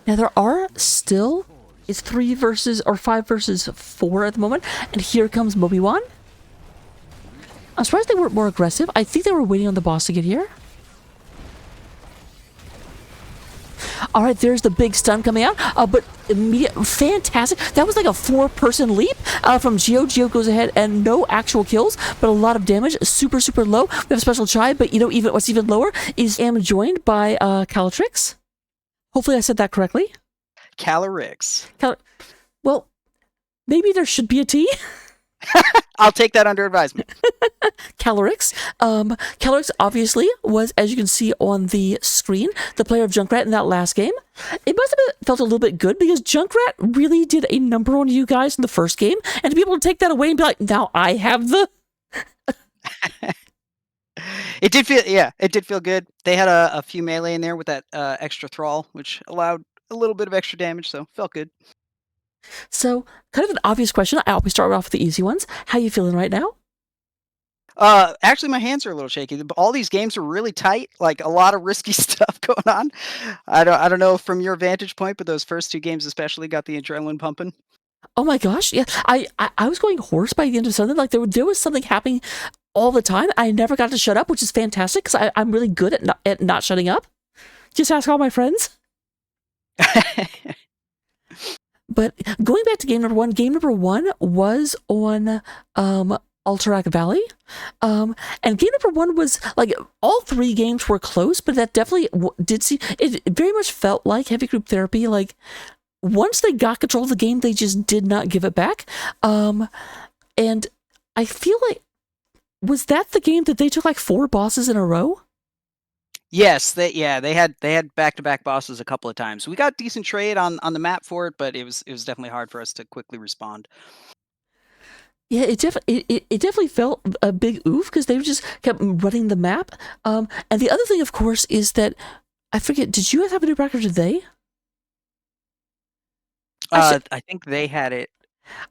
Now there are still, it's 5 versus 4 at the moment. And here comes Moby-Wan. I'm surprised they weren't more aggressive. I think they were waiting on the boss to get here. All right, there's the big stun coming out, but immediate, fantastic. That was like a 4-person leap from Geo. Geo goes ahead and no actual kills, but a lot of damage. Super, super low. We have a special chai, but you know, even what's even lower is am joined by Calatrix. Hopefully I said that correctly. Calarix. Well, maybe there should be a T. I'll take that under advisement. Calarix. Calarix obviously was, as you can see on the screen, the player of Junkrat in that last game. It must have felt a little bit good because Junkrat really did a number on you guys in the first game, and to be able to take that away and be like, now I have the... It did feel good. They had a few melee in there with that extra thrall, which allowed a little bit of extra damage, so felt good. So, kind of an obvious question. I always start off with the easy ones. How you feeling right now? Actually, my hands are a little shaky. All these games are really tight, like a lot of risky stuff going on. I don't know from your vantage point, but those first 2 games especially got the adrenaline pumping. Oh my gosh, yeah. I was going hoarse by the end of something. Like there was something happening all the time. I never got to shut up, which is fantastic because I'm really good at not shutting up. Just ask all my friends. But going back to game number one was on Alterac Valley. And game number 1 was like all 3 games were close, but that definitely did see it very much felt like Heavy Group Therapy. Like once they got control of the game, they just did not give it back. And I feel like, was that the game that they took like 4 bosses in a row? Yes, they had back-to-back bosses a couple of times. We got decent trade on the map for it, but it was definitely hard for us to quickly respond. Yeah, it definitely felt a big oof because they just kept running the map. And the other thing, of course, is that I forget. Did you guys have a new record? Did they? I think they had it.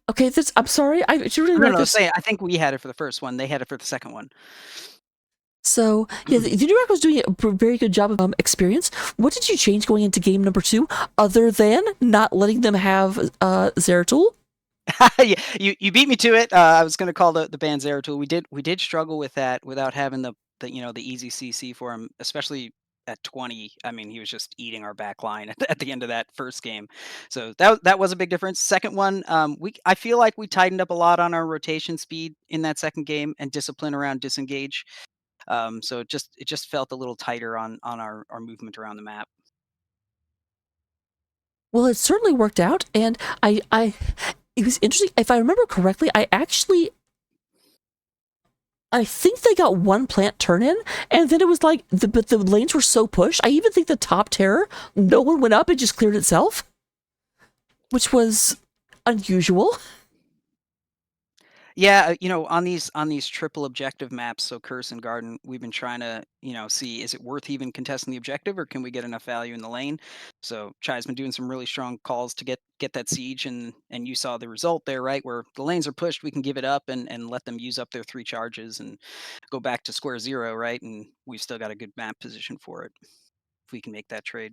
Okay, I'm sorry. I should really No, I think we had it for the first one. They had it for the second one. So, yeah, the new record was doing a very good job of experience. What did you change going into game number 2, other than not letting them have Zeratul? Yeah, you beat me to it. I was going to call the band Zeratul. We did struggle with that without having the easy CC for him, especially at 20, I mean, he was just eating our back line at the end of that first game. So that was a big difference. Second one, I feel like we tightened up a lot on our rotation speed in that second game and discipline around disengage. So it just felt a little tighter on our movement around the map. Well, it certainly worked out, and it was interesting. If I remember correctly, I think they got one plant turn in, and then it was like, but the lanes were so pushed. I even think the top terror, no one went up, it just cleared itself, which was unusual. Yeah, on these triple objective maps, so Curse and Garden, we've been trying to, see, is it worth even contesting the objective, or can we get enough value in the lane? So Chai's been doing some really strong calls to get that siege, and you saw the result there, right? Where the lanes are pushed, we can give it up and let them use up their 3 charges and go back to square zero, right? And we've still got a good map position for it if we can make that trade.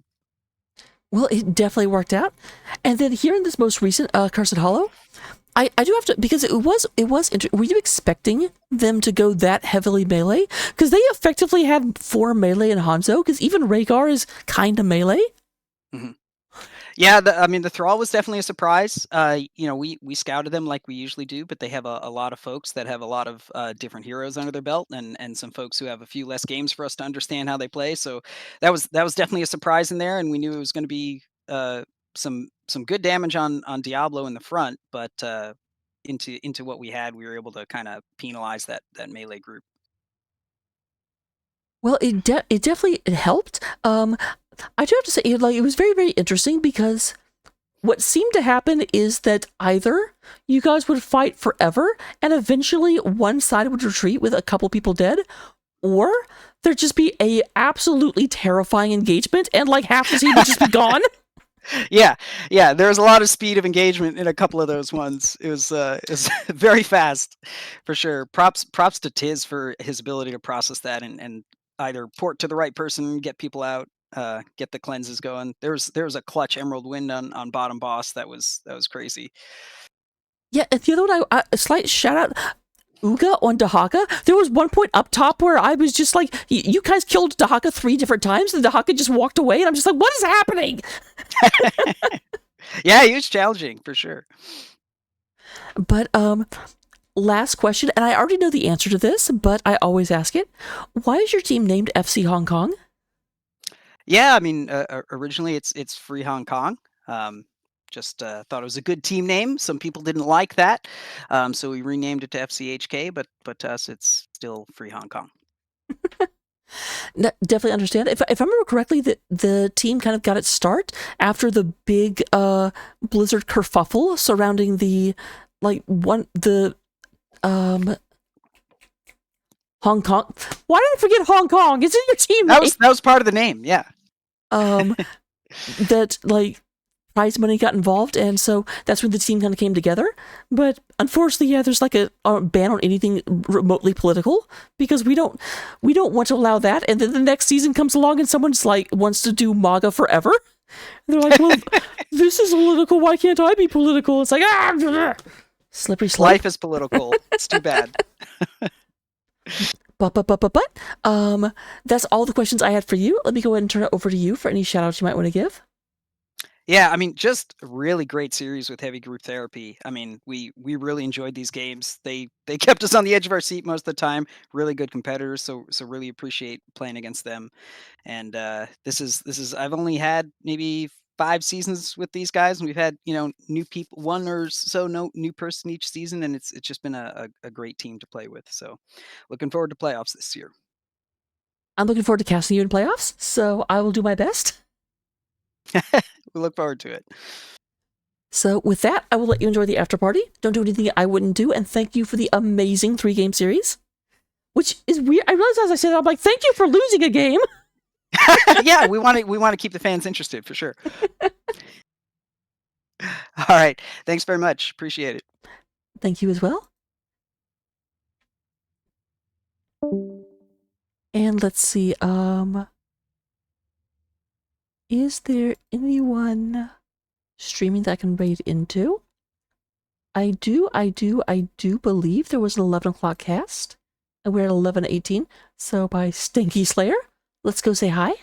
Well, it definitely worked out. And then here in this most recent Cursed Hollow, I do have to, because it was were you expecting them to go that heavily melee? Because they effectively had 4 melee in Hanzo, because even Rhaegar is kind of melee. Mm-hmm. Yeah, the Thrall was definitely a surprise. We scouted them like we usually do, but they have a lot of folks that have a lot of different heroes under their belt, and some folks who have a few less games for us to understand how they play. So that was definitely a surprise in there, and we knew it was going to be some good damage on Diablo in the front, but into what we had, we were able to kind of penalize that melee group. Well, it definitely helped. I do have to say, it was very, very interesting, because what seemed to happen is that either you guys would fight forever and eventually one side would retreat with a couple people dead, or there'd just be a absolutely terrifying engagement and like half the team would just be gone. Yeah, there was a lot of speed of engagement in a couple of those ones. It was very fast, for sure. Props to Tiz for his ability to process that and either port to the right person, get people out, get the cleanses going. There was a clutch Emerald Wind on bottom boss that was crazy. Yeah, and the other one, a slight shout out, Uga on Dahaka. There was one point up top where I was just like, you guys killed Dahaka 3 different times, and Dahaka just walked away, and I'm just like, what is happening? Yeah, he was challenging, for sure. But last question, and I already know the answer to this, but I always ask it. Why is your team named FC Hong Kong? Yeah, I mean, originally it's Free Hong Kong. Just thought it was a good team name. Some people didn't like that, so we renamed it to FCHK. But to us, it's still Free Hong Kong. No, definitely understand. If I remember correctly, the team kind of got its start after the big Blizzard kerfuffle surrounding the Hong Kong. Why did I forget Hong Kong? It's in your team name. That was part of the name. Yeah. That like prize money got involved, and so that's when the team kind of came together. But unfortunately, yeah, there's like a ban on anything remotely political, because we don't want to allow that. And then the next season comes along and someone's like wants to do MAGA forever. And they're like, well, this is political. Why can't I be political? It's like, slippery slope. Life is political. It's too bad. But that's all the questions I had for you. Let me go ahead and turn it over to you for any shout outs you might want to give. Yeah, I mean, just a really great series with Heavy Group Therapy. I mean, we really enjoyed these games. They kept us on the edge of our seat most of the time. Really good competitors, so really appreciate playing against them. And this is I've only had maybe 5 seasons with these guys, and we've had new people, 1 or so new person each season, and it's just been a great team to play with. So looking forward to playoffs this year. I'm looking forward to casting you in playoffs, so I will do my best. We look forward to it. So with that, I will let you enjoy the after party. Don't do anything I wouldn't do, and thank you for the amazing 3-game series. Which is weird. I realized as I said that, I'm like, thank you for losing a game. Yeah, we want to keep the fans interested, for sure. All right. Thanks very much. Appreciate it. Thank you as well. And let's see, is there anyone streaming that I can raid into? I do believe there was an 11 o'clock cast, and we're at 11:18, so by Stinky Slayer, let's go say hi.